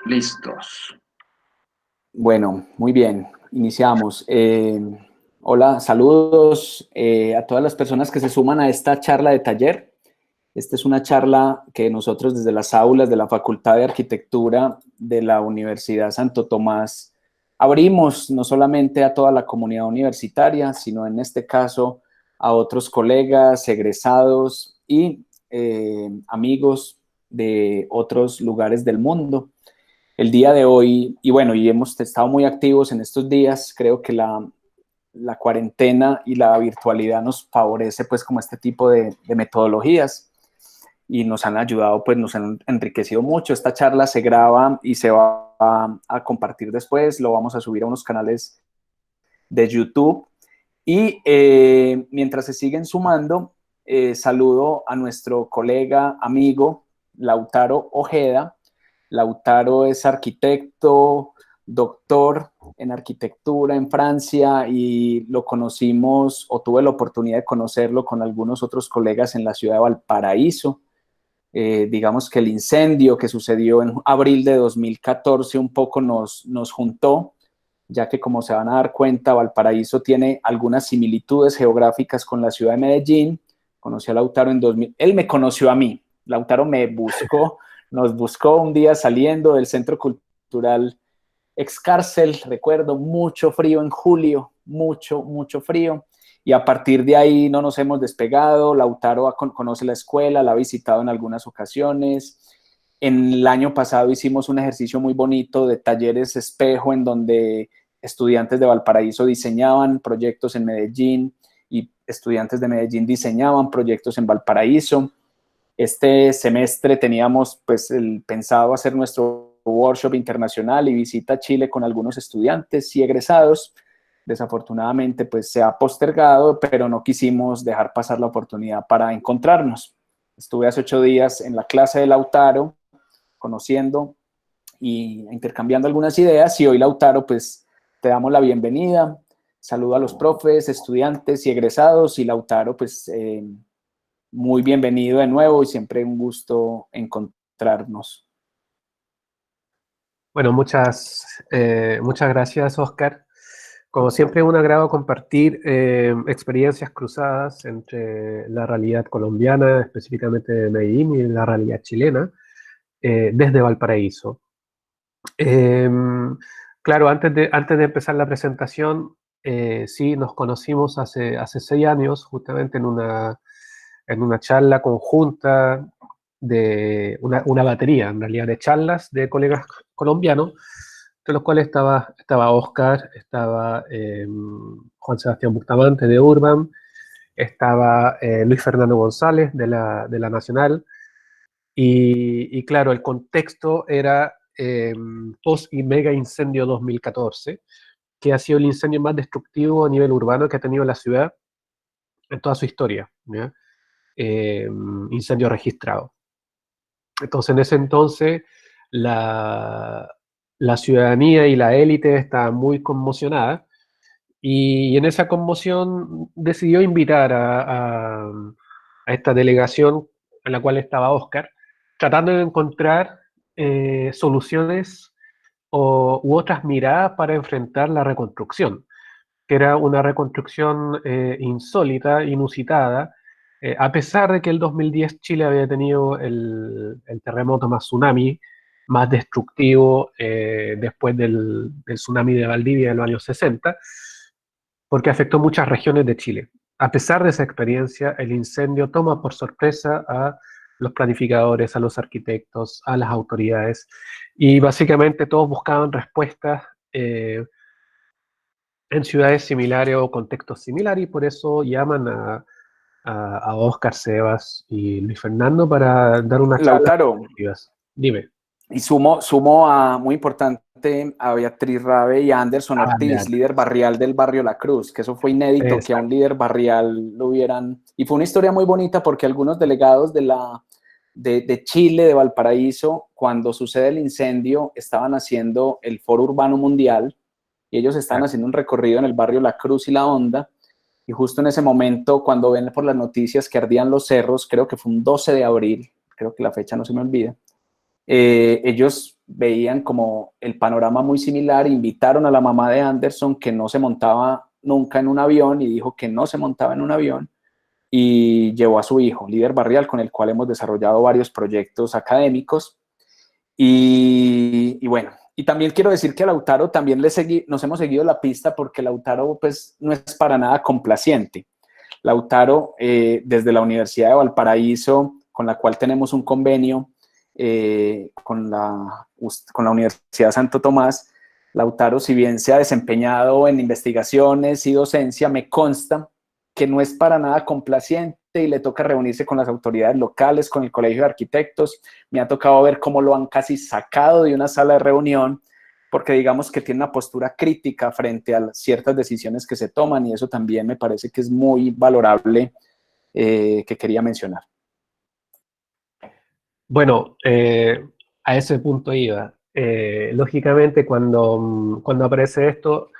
Listos. Bueno, muy bien, iniciamos. Hola, saludos a todas las personas que se suman a esta charla de taller. Esta es una charla que nosotros desde las aulas de la Facultad de Arquitectura de la Universidad Santo Tomás abrimos no solamente a toda la comunidad universitaria, sino en este caso a otros colegas, egresados y amigos de otros lugares del mundo. El día de hoy, y bueno, y hemos estado muy activos en estos días, creo que la cuarentena y la virtualidad nos favorece pues como este tipo de metodologías y nos han ayudado, pues nos han enriquecido mucho. Esta charla se graba y se va a compartir después, lo vamos a subir a unos canales de YouTube y mientras se siguen sumando, saludo a nuestro colega, amigo Lautaro Ojeda. Lautaro es arquitecto, doctor en arquitectura en Francia y lo conocimos o tuve la oportunidad de conocerlo con algunos otros colegas en la ciudad de Valparaíso. Digamos que el incendio que sucedió en abril de 2014 un poco nos juntó, ya que como se van a dar cuenta, Valparaíso tiene algunas similitudes geográficas con la ciudad de Medellín. Conocí a Lautaro en 2000, él me conoció a mí, Lautaro me buscó, nos buscó un día saliendo del Centro Cultural Excárcel, recuerdo, mucho frío en julio, mucho frío, y a partir de ahí no nos hemos despegado. Lautaro conoce la escuela, la ha visitado en algunas ocasiones. En el año pasado hicimos un ejercicio muy bonito de talleres espejo en donde estudiantes de Valparaíso diseñaban proyectos en Medellín y estudiantes de Medellín diseñaban proyectos en Valparaíso. Este semestre teníamos pues pensado hacer nuestro workshop internacional y visita a Chile con algunos estudiantes y egresados. Desafortunadamente pues se ha postergado, pero no quisimos dejar pasar la oportunidad para encontrarnos. Estuve hace 8 días en la clase de Lautaro, conociendo y intercambiando algunas ideas, y hoy, Lautaro, pues te damos la bienvenida. Saludo a los profes, estudiantes y egresados, y Lautaro, pues muy bienvenido de nuevo y siempre un gusto encontrarnos. Bueno, muchas gracias, Oscar. Como siempre, es un agrado compartir experiencias cruzadas entre la realidad colombiana, específicamente de Medellín, y la realidad chilena, desde Valparaíso. Claro, antes de empezar la presentación, sí, nos conocimos hace 6 años, justamente en una charla conjunta de una batería, en realidad, de charlas de colegas colombianos, entre los cuales estaba Oscar, estaba Juan Sebastián Bustamante de Urban, estaba Luis Fernando González de la Nacional, y claro, el contexto era post y mega incendio 2014, que ha sido el incendio más destructivo a nivel urbano que ha tenido la ciudad en toda su historia, ¿ya? Incendio registrado. Entonces, en ese entonces, la ciudadanía y la élite estaban muy conmocionadas, y en esa conmoción decidió invitar a esta delegación en la cual estaba Oscar, tratando de encontrar soluciones u otras miradas para enfrentar la reconstrucción, que era una reconstrucción insólita, inusitada, a pesar de que el 2010 Chile había tenido el terremoto más tsunami, más destructivo después del tsunami de Valdivia en los años 60, porque afectó muchas regiones de Chile. A pesar de esa experiencia, el incendio toma por sorpresa a los planificadores, a los arquitectos, a las autoridades, y básicamente todos buscaban respuestas en ciudades similares o contextos similares, y por eso llaman a Oscar, Sebas y Luis Fernando para dar una charla. Lautaro, Dime. y sumo a, muy importante, a Beatriz Rabe y a Anderson Ortiz, Ya. líder barrial del barrio La Cruz, que eso fue inédito, que a un líder barrial lo hubieran, y fue una historia muy bonita porque algunos delegados de Chile, de Valparaíso, cuando sucede el incendio, estaban haciendo el Foro Urbano Mundial, y ellos estaban haciendo un recorrido en el barrio La Cruz y La Honda, y justo en ese momento, cuando ven por las noticias que ardían los cerros, creo que fue un 12 de abril, creo que la fecha no se me olvida, ellos veían como el panorama muy similar, invitaron a la mamá de Anderson, que no se montaba nunca en un avión, y dijo que no se montaba en un avión, y llevó a su hijo, Líder Barrial, con el cual hemos desarrollado varios proyectos académicos. Y bueno, y también quiero decir que a Lautaro también nos hemos seguido la pista, porque Lautaro pues no es para nada complaciente. Lautaro, desde la Universidad de Valparaíso, con la cual tenemos un convenio con la Universidad Santo Tomás, Lautaro, si bien se ha desempeñado en investigaciones y docencia, me consta que no es para nada complaciente y le toca reunirse con las autoridades locales, con el Colegio de Arquitectos. Me ha tocado ver cómo lo han casi sacado de una sala de reunión, porque digamos que tiene una postura crítica frente a ciertas decisiones que se toman, y eso también me parece que es muy valorable, que quería mencionar. Bueno, a ese punto iba. Lógicamente, cuando aparece esto,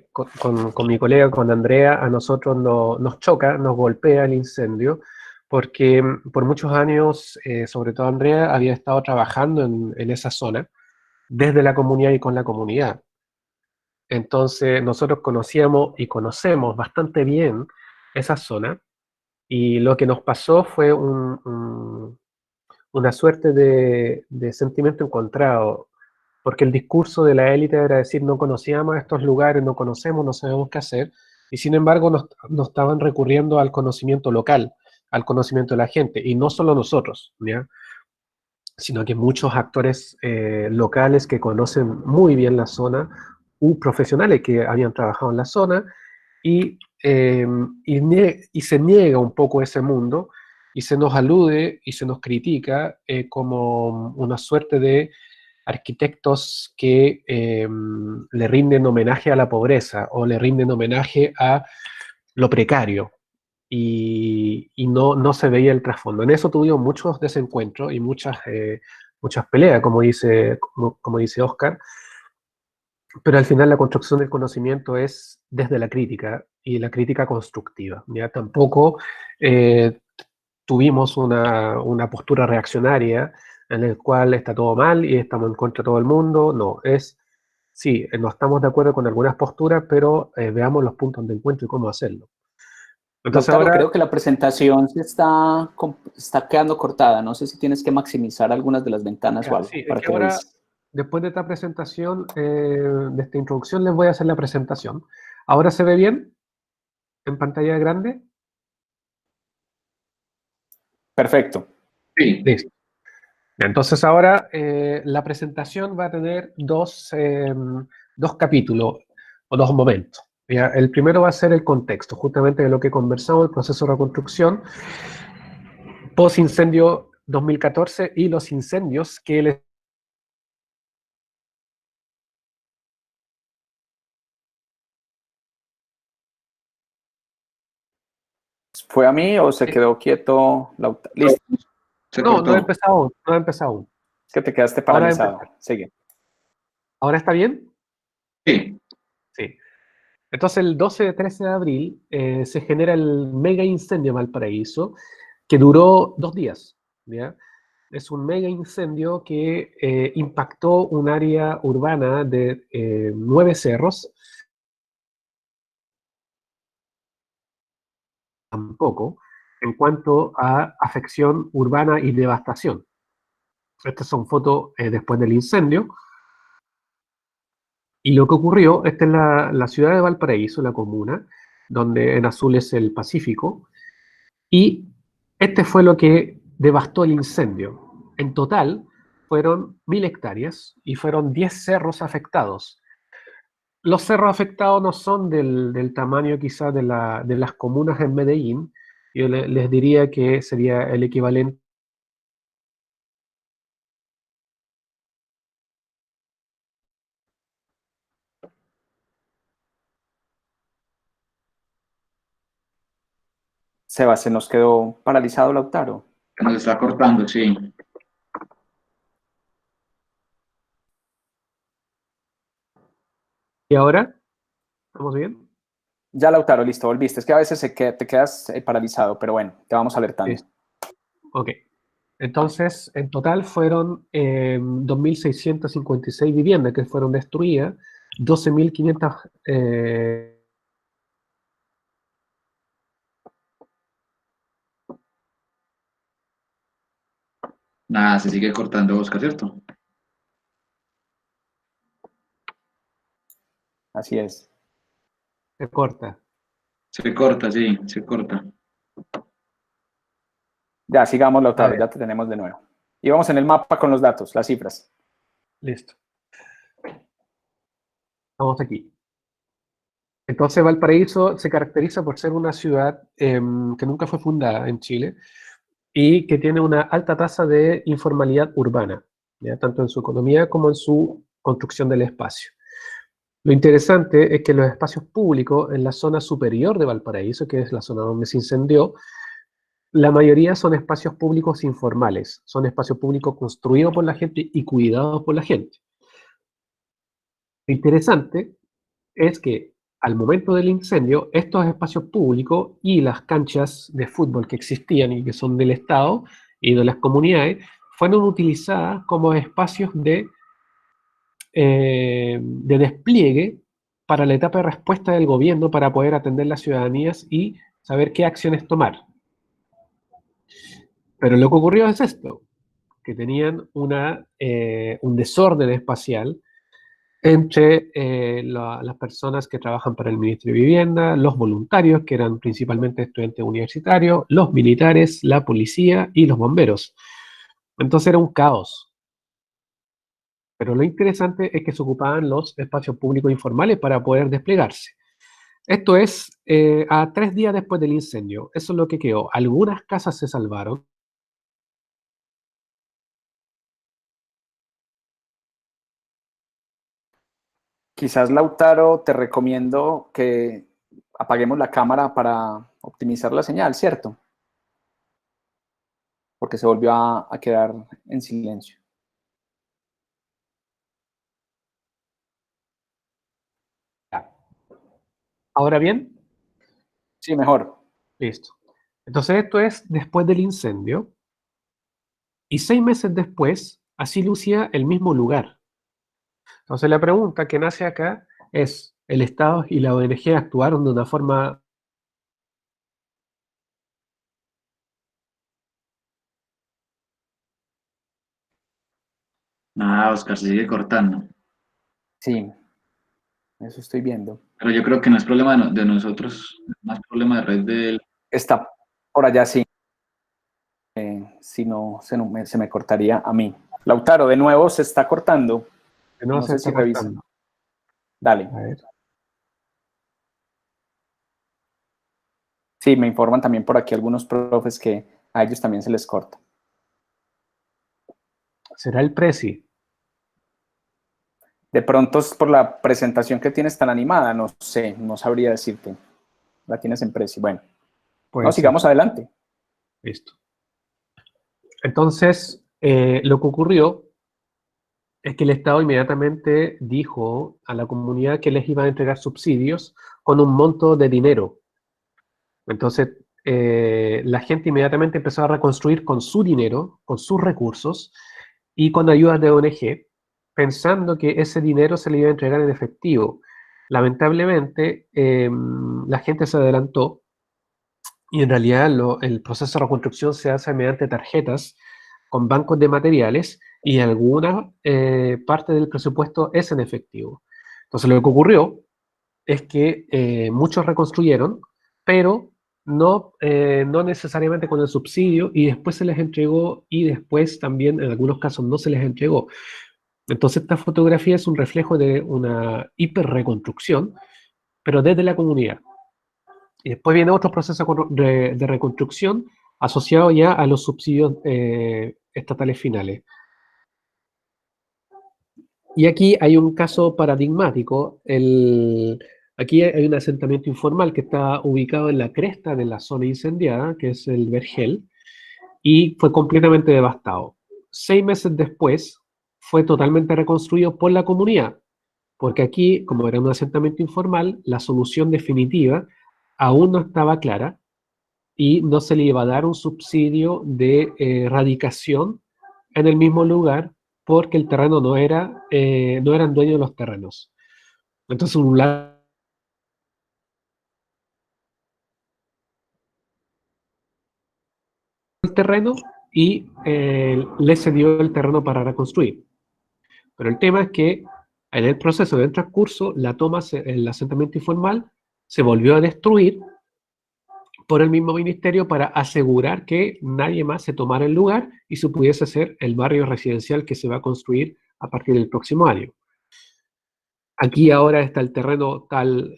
con mi colega, con Andrea, a nosotros nos choca, nos golpea el incendio, porque por muchos años, sobre todo Andrea, había estado trabajando en esa zona, desde la comunidad y con la comunidad. Entonces, nosotros conocíamos y conocemos bastante bien esa zona, y lo que nos pasó fue una suerte de sentimiento encontrado, porque el discurso de la élite era decir, no conocíamos estos lugares, no conocemos, no sabemos qué hacer, y sin embargo nos estaban recurriendo al conocimiento local, al conocimiento de la gente, y no solo nosotros, ¿ya? Sino que muchos actores locales que conocen muy bien la zona, u profesionales que habían trabajado en la zona, y, y se niega un poco ese mundo, y se nos alude y se nos critica como una suerte de arquitectos que le rinden homenaje a la pobreza o le rinden homenaje a lo precario, y no se veía el trasfondo. En eso tuvimos muchos desencuentros y muchas peleas, como dice Oscar, pero al final la construcción del conocimiento es desde la crítica y la crítica constructiva. ¿Ya? Tampoco eh, tuvimos una postura reaccionaria en la cual está todo mal y estamos en contra de todo el mundo. No, sí, no estamos de acuerdo con algunas posturas, pero veamos los puntos de encuentro y cómo hacerlo. Entonces Lautaro, ahora, creo que la presentación está quedando cortada. No sé si tienes que maximizar algunas de las ventanas o algo sí, es para que que ahora, revises. después de esta presentación, de esta introducción, les voy a hacer la presentación. ¿Ahora se ve bien en pantalla grande? Perfecto. Sí, Listo. Entonces ahora la presentación va a tener dos capítulos o dos momentos. ¿Ya? El primero va a ser el contexto, justamente de lo que conversamos, el proceso de reconstrucción, post-incendio 2014 y los incendios que les... ¿Fue a mí o se quedó quieto, Lautaro? Listo, se No, no he cortó. empezado aún, no he empezado aún. es que te quedaste Ahora paralizado. Sigue. ¿Ahora está bien? Sí, Sí. Entonces el 12-13 de abril se genera el mega incendio en Valparaíso, que duró 2 días, ¿ya? Es un mega incendio que impactó un área urbana de 9 cerros, tampoco, en cuanto a afección urbana y devastación. Estas son fotos después del incendio. Y lo que ocurrió, esta es la ciudad de Valparaíso, la comuna, donde en azul es el Pacífico, y este fue lo que devastó el incendio. En total fueron 1000 hectáreas y fueron 10 cerros afectados. Los cerros afectados no son del tamaño quizás de las comunas en Medellín. Yo les diría que sería el equivalente. Seba, se nos quedó paralizado Lautaro. se nos está cortando, sí. ¿Y ahora? ¿Estamos bien? Ya, Lautaro, listo, volviste. Es que a veces te quedas paralizado, pero bueno, te vamos alertando. Listo. Ok. Entonces, en total fueron 2.656 viviendas que fueron destruidas, 12.500 Nada, se sigue cortando, Oscar, ¿cierto? Así es. se corta. Se corta, sí, se corta. Ya, sigamos, A Lautaro, ver, ya te tenemos de nuevo. Y vamos en el mapa con los datos, las cifras. listo. Estamos aquí. Entonces, Valparaíso se caracteriza por ser una ciudad que nunca fue fundada en Chile y que tiene una alta tasa de informalidad urbana, ¿ya? Tanto en su economía como en su construcción del espacio. Lo interesante es que los espacios públicos en la zona superior de Valparaíso, que es la zona donde se incendió, la mayoría son espacios públicos informales, son espacios públicos construidos por la gente y cuidados por la gente. Lo interesante es que al momento del incendio, estos espacios públicos y las canchas de fútbol que existían y que son del Estado y de las comunidades, fueron utilizadas como espacios de despliegue para la etapa de respuesta del gobierno para poder atender las ciudadanías y saber qué acciones tomar. Pero lo que ocurrió es esto, que tenían un desorden espacial entre las personas que trabajan para el Ministerio de Vivienda, los voluntarios, que eran principalmente estudiantes universitarios, los militares, la policía y los bomberos. Entonces era un caos. Pero lo interesante es que se ocupaban los espacios públicos informales para poder desplegarse. Esto es a 3 días después del incendio. Eso es lo que quedó. Algunas casas se salvaron. Quizás, Lautaro, te recomiendo que apaguemos la cámara para optimizar la señal, ¿cierto? Porque se volvió a quedar en silencio. Ahora bien, Sí, mejor. listo. Entonces esto es después del incendio. Y 6 meses después, así lucía el mismo lugar. Entonces la pregunta que nace acá es, ¿el Estado y la ONG actuaron de una forma... Nada, Oscar, se sigue cortando. Sí, eso estoy viendo. Pero yo creo que no es problema de nosotros, es más problema de red de él. Está por allá, sí. Si no, se me cortaría a mí. Lautaro, de nuevo se está cortando. que no No se sé si está revisa. cortando? Dale. A ver. Sí, me informan también por aquí algunos profes que a ellos también se les corta. ¿Será el Prezi? De pronto es por la presentación que tienes tan animada, no sé, no sabría decirte. La tienes en precio. Bueno, Puede no, ser. sigamos adelante. Listo. Entonces, lo que ocurrió es que el Estado inmediatamente dijo a la comunidad que les iba a entregar subsidios con un monto de dinero. Entonces, la gente inmediatamente empezó a reconstruir con su dinero, con sus recursos y con ayudas de ONG, pensando que ese dinero se le iba a entregar en efectivo. Lamentablemente, la gente se adelantó y en realidad el proceso de reconstrucción se hace mediante tarjetas con bancos de materiales y alguna parte del presupuesto es en efectivo. Entonces, lo que ocurrió es que muchos reconstruyeron, pero no necesariamente con el subsidio, y después se les entregó, y después también en algunos casos no se les entregó. Entonces esta fotografía es un reflejo de una hiperreconstrucción, pero desde la comunidad. Y después viene otro proceso de reconstrucción asociado ya a los subsidios estatales finales. Y aquí hay un caso paradigmático. Aquí hay un asentamiento informal que está ubicado en la cresta de la zona incendiada, que es el Vergel, y fue completamente devastado. 6 meses después, fue totalmente reconstruido por la comunidad, porque aquí, como era un asentamiento informal, la solución definitiva aún no estaba clara, y no se le iba a dar un subsidio de radicación en el mismo lugar porque el terreno no eran dueños de los terrenos. Entonces, un lado el terreno y le cedió el terreno para reconstruir. Pero el tema es que en el proceso del transcurso, el asentamiento informal se volvió a destruir por el mismo ministerio para asegurar que nadie más se tomara el lugar y se pudiese hacer el barrio residencial que se va a construir a partir del próximo año. Aquí ahora está el terreno tal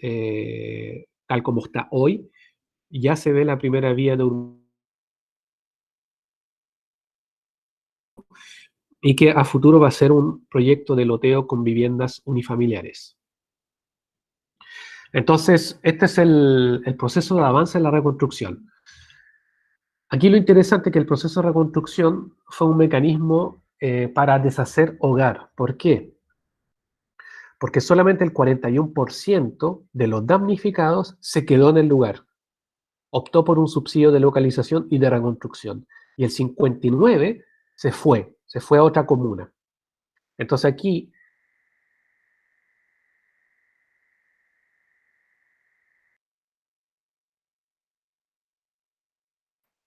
como está hoy. Ya se ve la primera vía de y que a futuro va a ser un proyecto de loteo con viviendas unifamiliares. Entonces, este es el proceso de avance en la reconstrucción. Aquí lo interesante es que el proceso de reconstrucción fue un mecanismo para deshacer hogar. ¿Por qué? Porque solamente el 41% de los damnificados se quedó en el lugar. Optó por un subsidio de localización y de reconstrucción. Y el 59% se fue a otra comuna. Entonces aquí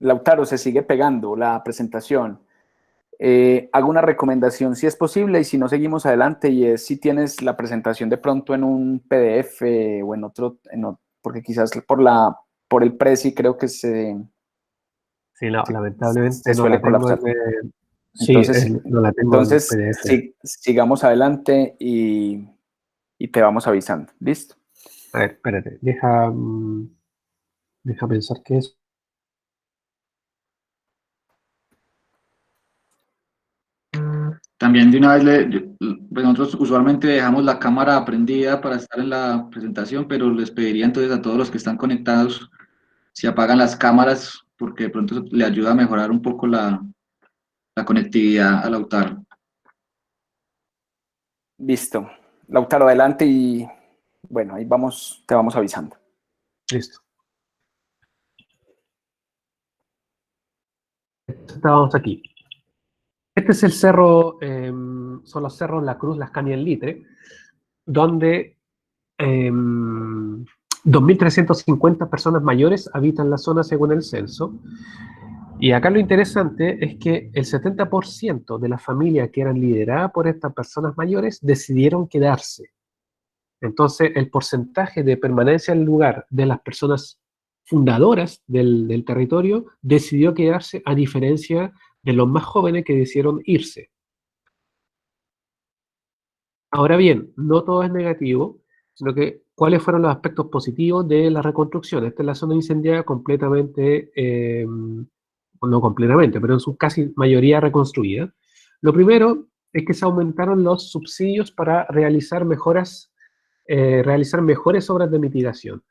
Lautaro, se sigue pegando la presentación. Hago una recomendación si es posible y si no seguimos adelante y es si tienes la presentación de pronto en un PDF o en otro, porque quizás por el Prezi creo que sí, no, lamentablemente se no suele la tengo colapsar. sí, Entonces, no la tengo en PDF. sigamos adelante y te vamos avisando. ¿Listo? A ver, espérate, deja pensar qué es. También de una vez, pues nosotros usualmente dejamos la cámara prendida para estar en la presentación, pero les pediría entonces a todos los que están conectados si apagan las cámaras, porque de pronto eso le ayuda a mejorar un poco la conectividad al Lautaro. Listo. Lautaro, adelante y bueno, ahí vamos, te vamos avisando. Listo. Estábamos aquí. Este es el cerro, son los cerros La Cruz, Las Cañas y el Litre, donde 2.350 personas mayores habitan la zona según el censo. Y acá lo interesante es que el 70% de las familias que eran lideradas por estas personas mayores decidieron quedarse. Entonces, el porcentaje de permanencia en el lugar de las personas fundadoras del territorio decidió quedarse, a diferencia de los más jóvenes que decidieron irse. Ahora bien, no todo es negativo, sino que cuáles fueron los aspectos positivos de la reconstrucción. Esta es la zona incendiada completamente, no completamente, pero en su casi mayoría reconstruida. Lo primero es que se aumentaron los subsidios para realizar mejores obras de mitigación.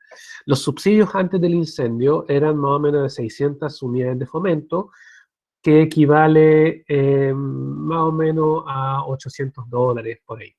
Los subsidios antes del incendio eran más o menos de 600 unidades de fomento, que equivale más o menos a $800 por ahí.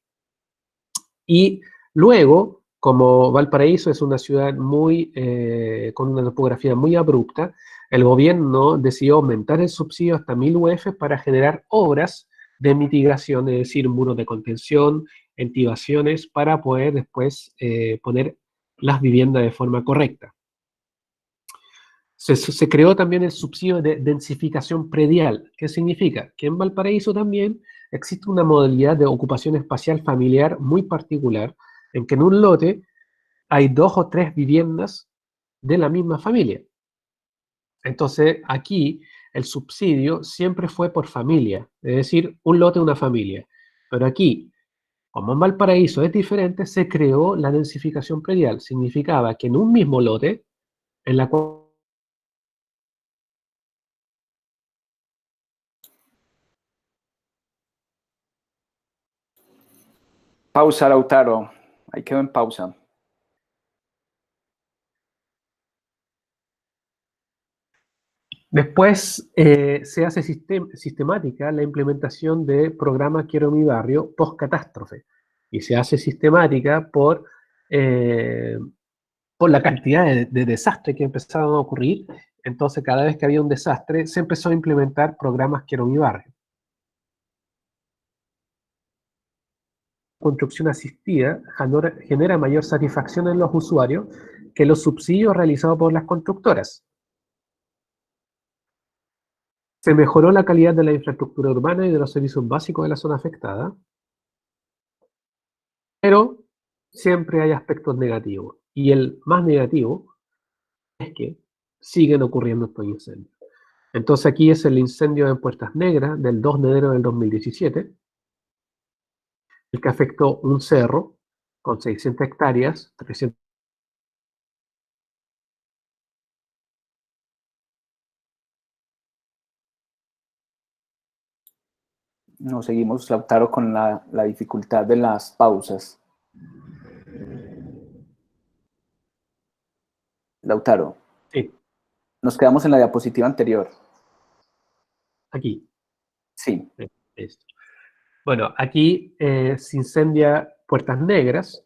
Y luego, como Valparaíso es una ciudad con una topografía muy abrupta, el gobierno decidió aumentar el subsidio hasta 1.000 UF para generar obras de mitigación, es decir, muros de contención, ventilaciones, para poder después poner las viviendas de forma correcta. Se creó también el subsidio de densificación predial. ¿Qué significa? Que en Valparaíso también existe una modalidad de ocupación espacial familiar muy particular, en que en un lote hay 2 o 3 viviendas de la misma familia. Entonces, aquí el subsidio siempre fue por familia, es decir, un lote, una familia. Pero aquí, como en Valparaíso es diferente, se creó la densificación predial. Significaba que en un mismo lote, en la cual Pausa, Lautaro. Ahí quedó en pausa. después se hace sistemática la implementación de programa Quiero mi barrio post-catástrofe. Y se hace sistemática por la cantidad de desastres que empezaron a ocurrir Entonces, cada vez que había un desastre, se empezó a implementar programas Quiero mi barrio. Construcción asistida genera mayor satisfacción en los usuarios que los subsidios realizados por las constructoras. Se mejoró la calidad de la infraestructura urbana y de los servicios básicos de la zona afectada, pero siempre hay aspectos negativos. Y el más negativo es que siguen ocurriendo estos incendios. Entonces aquí es el incendio en Puertas Negras del 2 de enero del 2017, el que afectó un cerro con 600 hectáreas, 300. Nos seguimos, Lautaro, con la dificultad de las pausas. Lautaro, Sí, nos quedamos en la diapositiva anterior. aquí. Sí. Esto. Bueno, aquí se incendia Puertas Negras,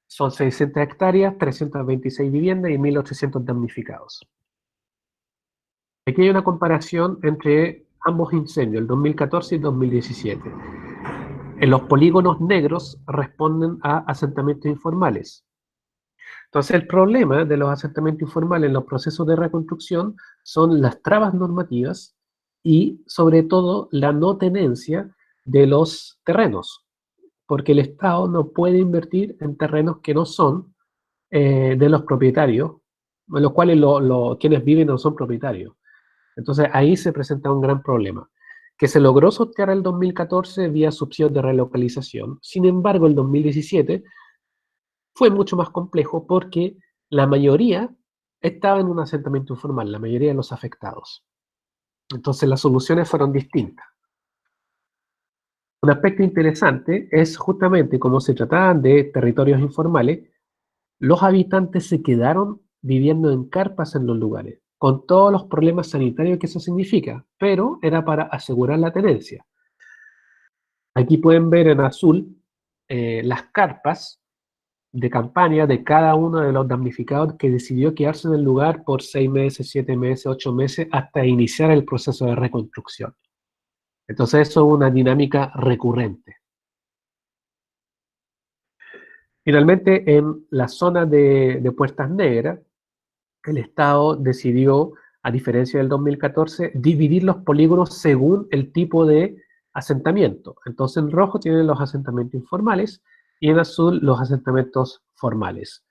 son 600 hectáreas, 326 viviendas y 1.800 damnificados. Aquí hay una comparación entre ambos incendios, el 2014 y 2017. En los polígonos negros responden a asentamientos informales. Entonces, el problema de los asentamientos informales en los procesos de reconstrucción son las trabas normativas y, sobre todo, la no tenencia de los terrenos, porque el Estado no puede invertir en terrenos que no son de los propietarios, en los cuales quienes viven no son propietarios. Entonces, ahí se presenta un gran problema, que se logró sortear el 2014 vía subsidios de relocalización. Sin embargo, el 2017 fue mucho más complejo porque la mayoría estaba en un asentamiento informal, la mayoría de los afectados. Entonces las soluciones fueron distintas. Un aspecto interesante es justamente como se trataban de territorios informales, los habitantes se quedaron viviendo en carpas en los lugares, con todos los problemas sanitarios que eso significa, pero era para asegurar la tenencia. Aquí pueden ver en azul las carpas de campaña de cada uno de los damnificados que decidió quedarse en el lugar por 6 meses, 7 meses, 8 meses, hasta iniciar el proceso de reconstrucción. Entonces eso es una dinámica recurrente. Finalmente, en la zona de Puertas Negras, el Estado decidió, a diferencia del 2014, dividir los polígonos según el tipo de asentamiento. Entonces en rojo tienen los asentamientos informales y en azul los asentamientos formales.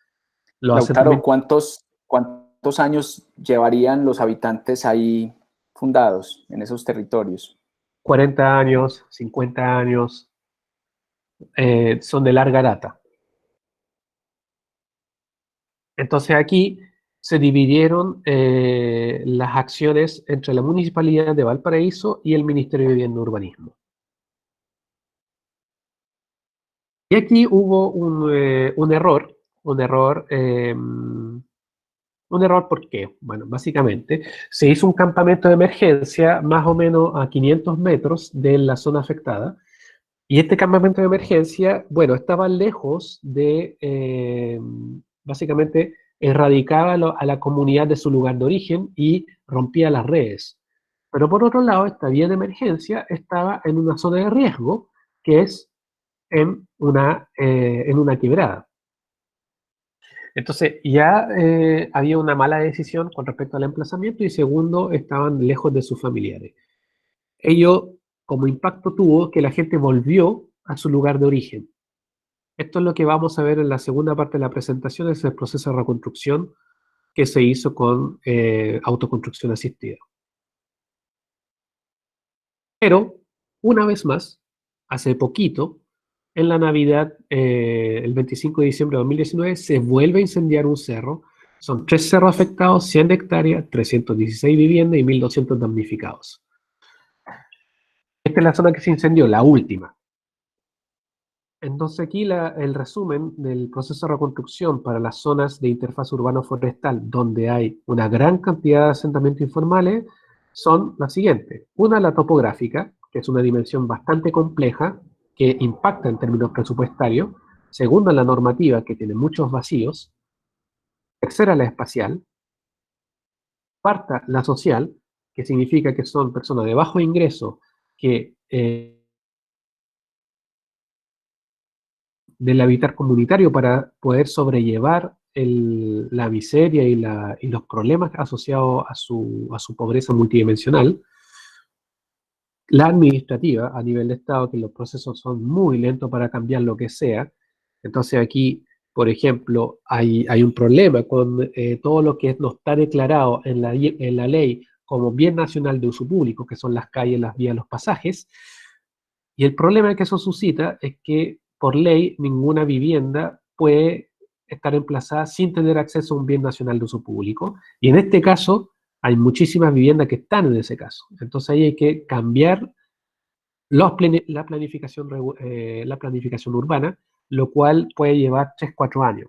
Los Lautaro, asentamientos ¿cuántos años llevarían los habitantes ahí fundados en esos territorios? 40 años, 50 años, son de larga data. Entonces aquí se dividieron las acciones entre la Municipalidad de Valparaíso y el Ministerio de Vivienda y Urbanismo. Y aquí hubo un error, un error, ¿por qué? Bueno, básicamente se hizo un campamento de emergencia más o menos a 500 metros de la zona afectada. Y este campamento de emergencia, bueno, estaba lejos de, básicamente, erradicaba a la comunidad de su lugar de origen y rompía las redes. Pero por otro lado, esta vía de emergencia estaba en una zona de riesgo, que es en una quebrada. Entonces, ya había una mala decisión con respecto al emplazamiento y segundo, estaban lejos de sus familiares. Ello, como impacto, tuvo que la gente volvió a su lugar de origen. Esto es lo que vamos a ver en la segunda parte de la presentación, es el proceso de reconstrucción que se hizo con autoconstrucción asistida. Pero, una vez más, hace poquito, en la Navidad, el 25 de diciembre de 2019, se vuelve a incendiar un cerro. Son 3 cerros afectados, 100 hectáreas, 316 viviendas y 1.200 damnificados. Esta es la zona que se incendió, la última. Entonces aquí el resumen del proceso de reconstrucción para las zonas de interfaz urbano-forestal donde hay una gran cantidad de asentamientos informales son las siguientes. Una, la topográfica, que es una dimensión bastante compleja que impacta en términos presupuestarios. Segunda, la normativa, que tiene muchos vacíos. Tercera, la espacial. parta la social, que significa que son personas de bajo ingreso que del hábitat comunitario para poder sobrellevar la miseria y los problemas asociados a su pobreza multidimensional. La administrativa a nivel de Estado, que los procesos son muy lentos para cambiar lo que sea. Entonces aquí, por ejemplo, hay un problema con todo lo que no está declarado en la ley como bien nacional de uso público, que son las calles, las vías, los pasajes. Y el problema que eso suscita es que por ley ninguna vivienda puede estar emplazada sin tener acceso a un bien nacional de uso público. Y en este caso hay muchísimas viviendas que están en ese caso. Entonces ahí hay que cambiar la planificación urbana, lo cual puede llevar 3-4 años.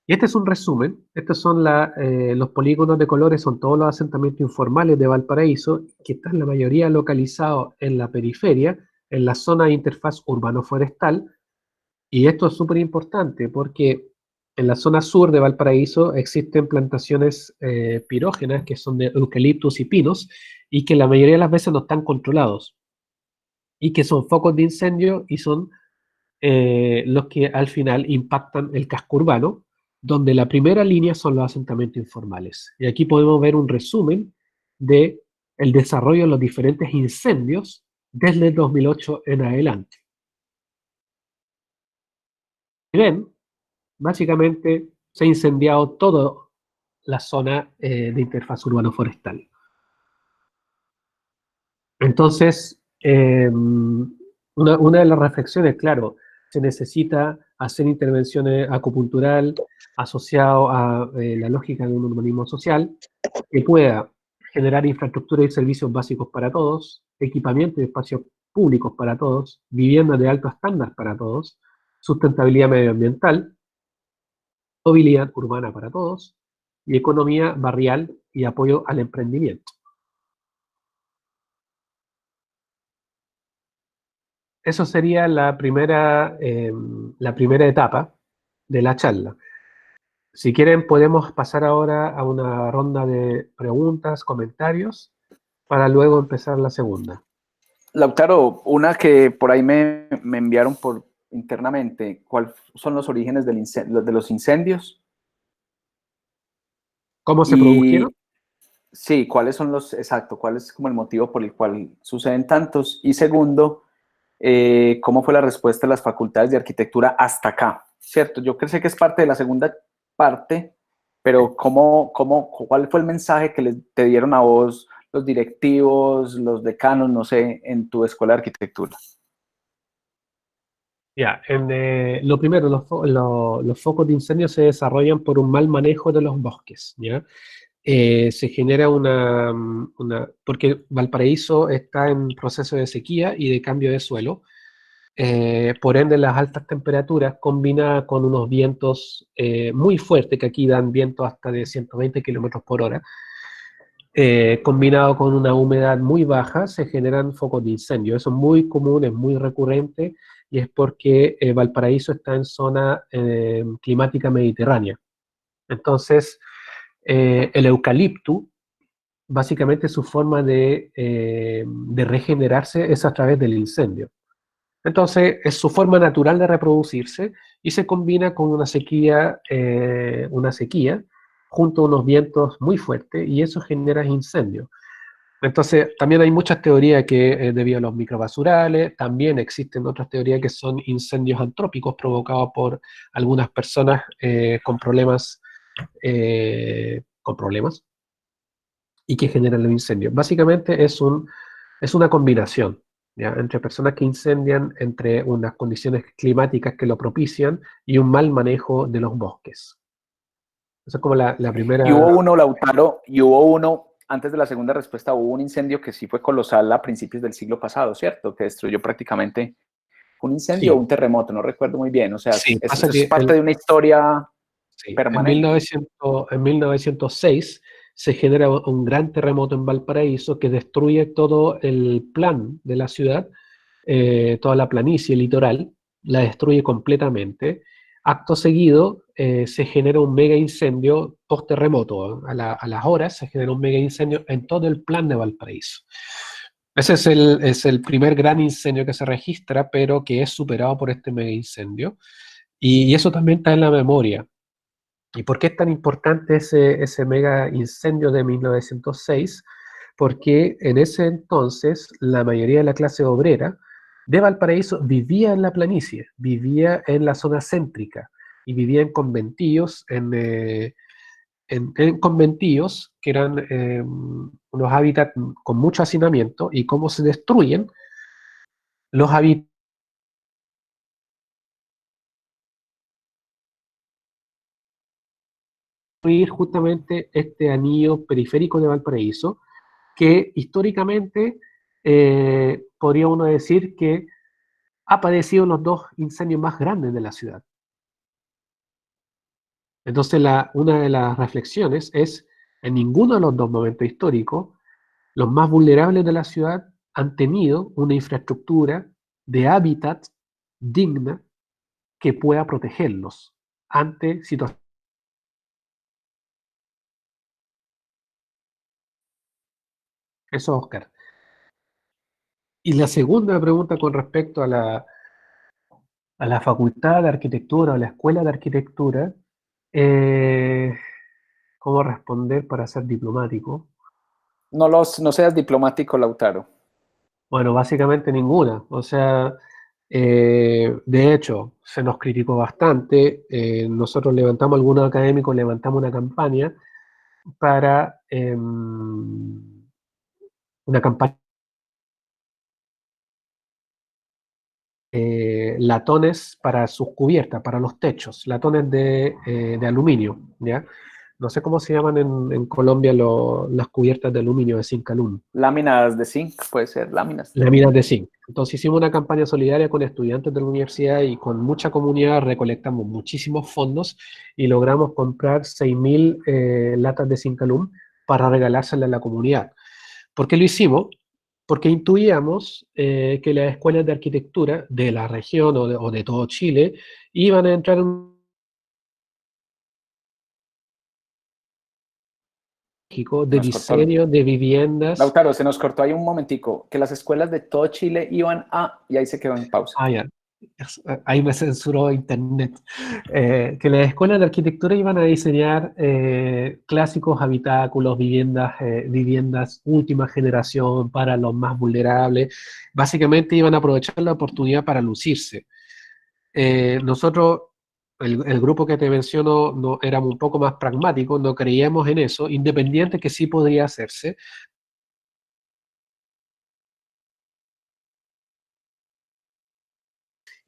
Y este es un resumen. Estos son los polígonos de colores, son todos los asentamientos informales de Valparaíso, que están la mayoría localizados en la periferia, en la zona de interfaz urbano-forestal. Y esto es súper importante porque en la zona sur de Valparaíso existen plantaciones pirógenas que son de eucaliptus y pinos y que la mayoría de las veces no están controlados y que son focos de incendio y son los que al final impactan el casco urbano, donde la primera línea son los asentamientos informales. Y aquí podemos ver un resumen de el desarrollo de los diferentes incendios desde el 2008 en adelante. Y ven, básicamente se ha incendiado toda la zona de interfaz urbano-forestal. Entonces, una de las reflexiones, claro, se necesita hacer intervenciones acupuntural asociado a la lógica de un urbanismo social que pueda generar infraestructura y servicios básicos para todos, equipamiento y espacios públicos para todos, viviendas de alto estándar para todos, sustentabilidad medioambiental, movilidad urbana para todos y economía barrial y apoyo al emprendimiento. Eso sería la primera etapa de la charla. Si quieren, podemos pasar ahora a una ronda de preguntas, comentarios, para luego empezar la segunda. Lautaro, una que por ahí me enviaron internamente, ¿cuáles son los orígenes de los incendios? ¿Cómo se produjeron? Sí, ¿cuál es como el motivo por el cual suceden tantos? Y segundo, ¿cómo fue la respuesta de las facultades de arquitectura hasta acá? ¿Cierto? Yo sé que es parte de la segunda parte, pero ¿cuál fue el mensaje que te dieron a vos los directivos, los decanos, no sé, en tu escuela de arquitectura? Ya, lo primero, los focos de incendio se desarrollan por un mal manejo de los bosques, ¿ya? Se genera porque Valparaíso está en proceso de sequía y de cambio de suelo, por ende las altas temperaturas combinadas con unos vientos muy fuertes, que aquí dan vientos hasta de 120 kilómetros por hora, combinado con una humedad muy baja, se generan focos de incendio. Eso es muy común, es muy recurrente, y es porque Valparaíso está en zona climática mediterránea. Entonces, el eucalipto, básicamente su forma de regenerarse es a través del incendio. Entonces, es su forma natural de reproducirse y se combina con una sequía junto a unos vientos muy fuertes y eso genera incendios. Entonces, también hay muchas teorías que debido a los microbasurales, también existen otras teorías que son incendios antrópicos provocados por algunas personas con problemas y que generan los incendios. Básicamente es una combinación, ¿ya? Entre personas que incendian, entre unas condiciones climáticas que lo propician y un mal manejo de los bosques. Esa es como la primera... Y hubo uno, Lautaro, antes de la segunda respuesta, hubo un incendio que sí fue colosal a principios del siglo pasado, ¿cierto? Que destruyó prácticamente un incendio o un terremoto, no recuerdo muy bien. O sea, sí, es parte de una historia permanente. En 1906 se genera un gran terremoto en Valparaíso que destruye todo el plan de la ciudad, toda la planicie litoral, la destruye completamente. Acto seguido, se genera un mega incendio post-terremoto. A las horas se genera un mega incendio en todo el plan de Valparaíso. Ese es el primer gran incendio que se registra, pero que es superado por este mega incendio. Y eso también está en la memoria. ¿Y por qué es tan importante ese mega incendio de 1906? Porque en ese entonces la mayoría de la clase obrera de Valparaíso vivía en la planicie, vivía en la zona céntrica y vivía en conventillos, en conventillos que eran unos hábitats con mucho hacinamiento, y cómo se destruyen los hábitats justamente este anillo periférico de Valparaíso, que históricamente podría uno decir que ha padecido los dos incendios más grandes de la ciudad. Entonces, una de las reflexiones es, en ninguno de los dos momentos históricos, los más vulnerables de la ciudad han tenido una infraestructura de hábitat digna que pueda protegerlos ante situaciones. Eso, Oscar. Y la segunda pregunta con respecto a la Facultad de Arquitectura o la Escuela de Arquitectura, eh, ¿cómo responder para ser diplomático? No seas diplomático, Lautaro. Bueno, básicamente ninguna. O sea, de hecho, se nos criticó bastante. Nosotros levantamos, algunos académicos levantamos una campaña para una campaña latones para sus cubiertas, para los techos, latones de aluminio, ¿ya? No sé cómo se llaman en Colombia las cubiertas de aluminio de Zincalum. Láminas de zinc, puede ser, láminas de Láminas de zinc. Entonces hicimos una campaña solidaria con estudiantes de la universidad y con mucha comunidad recolectamos muchísimos fondos y logramos comprar 6.000 latas de Zincalum para regalárselas a la comunidad. ¿Por qué lo hicimos? Porque intuíamos que las escuelas de arquitectura de la región o de todo Chile iban a entrar en México de Nos cortó. diseño de viviendas. Lautaro, se nos cortó ahí un momentico, que las escuelas de todo Chile iban a, y ahí se quedó en pausa. Ah, ya. Ahí me censuró internet. Que las escuelas de arquitectura iban a diseñar clásicos habitáculos, viviendas última generación para los más vulnerables. Básicamente iban a aprovechar la oportunidad para lucirse. Nosotros, el grupo que te menciono, no, éramos un poco más pragmáticos, no creíamos en eso, independiente que sí podría hacerse.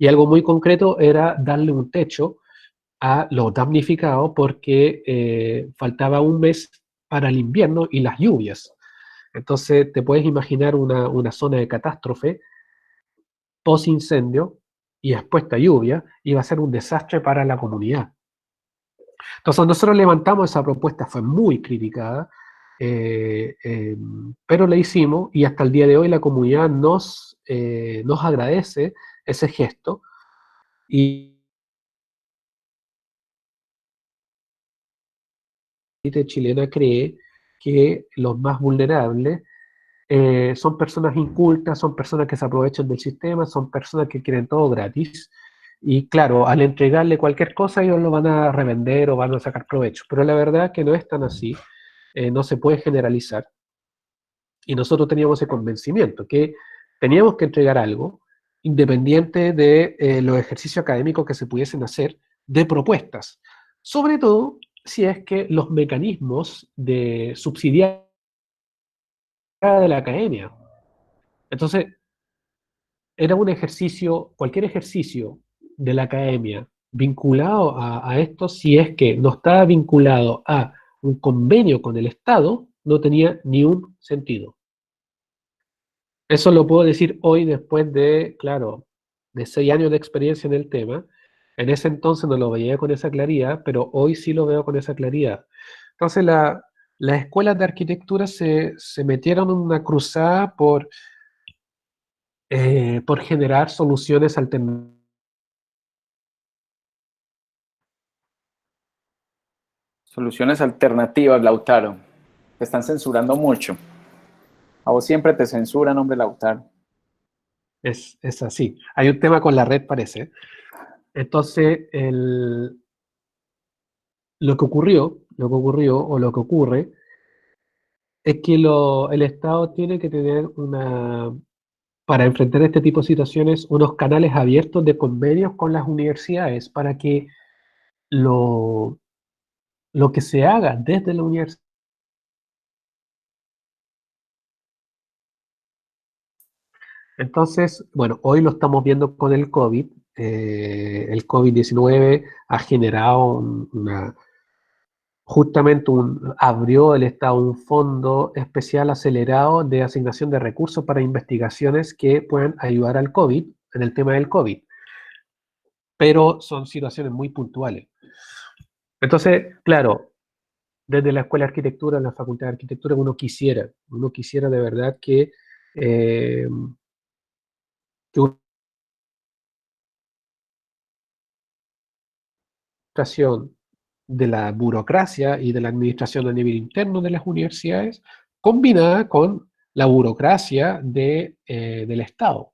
Y algo muy concreto era darle un techo a los damnificados porque faltaba un mes para el invierno y las lluvias. Entonces te puedes imaginar una zona de catástrofe post-incendio y expuesta a lluvia, iba a ser un desastre para la comunidad. Entonces nosotros levantamos esa propuesta, fue muy criticada, pero la hicimos y hasta el día de hoy la comunidad nos agradece ese gesto y la élite chilena cree que los más vulnerables son personas incultas, son personas que se aprovechan del sistema, son personas que quieren todo gratis. Y claro, al entregarle cualquier cosa, ellos lo van a revender o van a sacar provecho. Pero la verdad es que no es tan así, no se puede generalizar. Y nosotros teníamos ese convencimiento, que teníamos que entregar algo, independiente de los ejercicios académicos que se pudiesen hacer, de propuestas. Sobre todo si es que los mecanismos de subsidiar de la academia. Entonces, era un ejercicio, cualquier ejercicio de la academia vinculado a esto, si es que no estaba vinculado a un convenio con el Estado, no tenía ni un sentido. Eso lo puedo decir hoy después de, claro, de 6 años de experiencia en el tema. En ese entonces no lo veía con esa claridad, pero hoy sí lo veo con esa claridad. Entonces, las escuelas de arquitectura se metieron en una cruzada por generar soluciones alternativas. Soluciones alternativas, Lautaro. Te están censurando mucho. A vos siempre te censuran, hombre, Lautaro. Es así. Hay un tema con la red, parece. Entonces, lo que ocurrió, o lo que ocurre, es que el Estado tiene que tener para enfrentar este tipo de situaciones, unos canales abiertos de convenios con las universidades para que lo, lo que se haga desde la universidad. Entonces, bueno, hoy lo estamos viendo con el COVID. El COVID-19 ha generado justamente abrió el Estado un fondo especial acelerado de asignación de recursos para investigaciones que puedan ayudar al COVID, en el tema del COVID, pero son situaciones muy puntuales. Entonces, claro, desde la Escuela de Arquitectura, en la Facultad de Arquitectura, uno quisiera de verdad que una administración de la burocracia y de la administración a nivel interno de las universidades, combinada con la burocracia del Estado.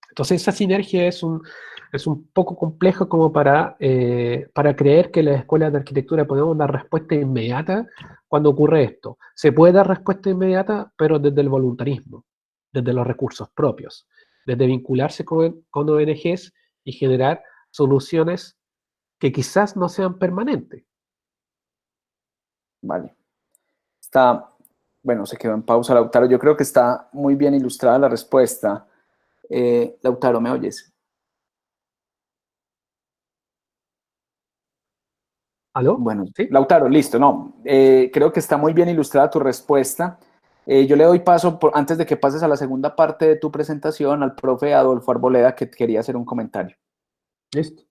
Entonces esa sinergia es un poco complejo como para creer que las escuelas de arquitectura podemos dar respuesta inmediata cuando ocurre esto. Se puede dar respuesta inmediata, pero desde el voluntarismo, desde los recursos propios, desde vincularse con ONGs y generar soluciones que quizás no sean permanentes. Vale. Está, bueno, se quedó en pausa, Lautaro. Yo creo que está muy bien ilustrada la respuesta. Lautaro, ¿me oyes? ¿Aló? Bueno, ¿Sí? Lautaro, listo, no. Creo que está muy bien ilustrada tu respuesta. Yo le doy paso, antes de que pases a la segunda parte de tu presentación, al profe Adolfo Arboleda, que quería hacer un comentario. Listo.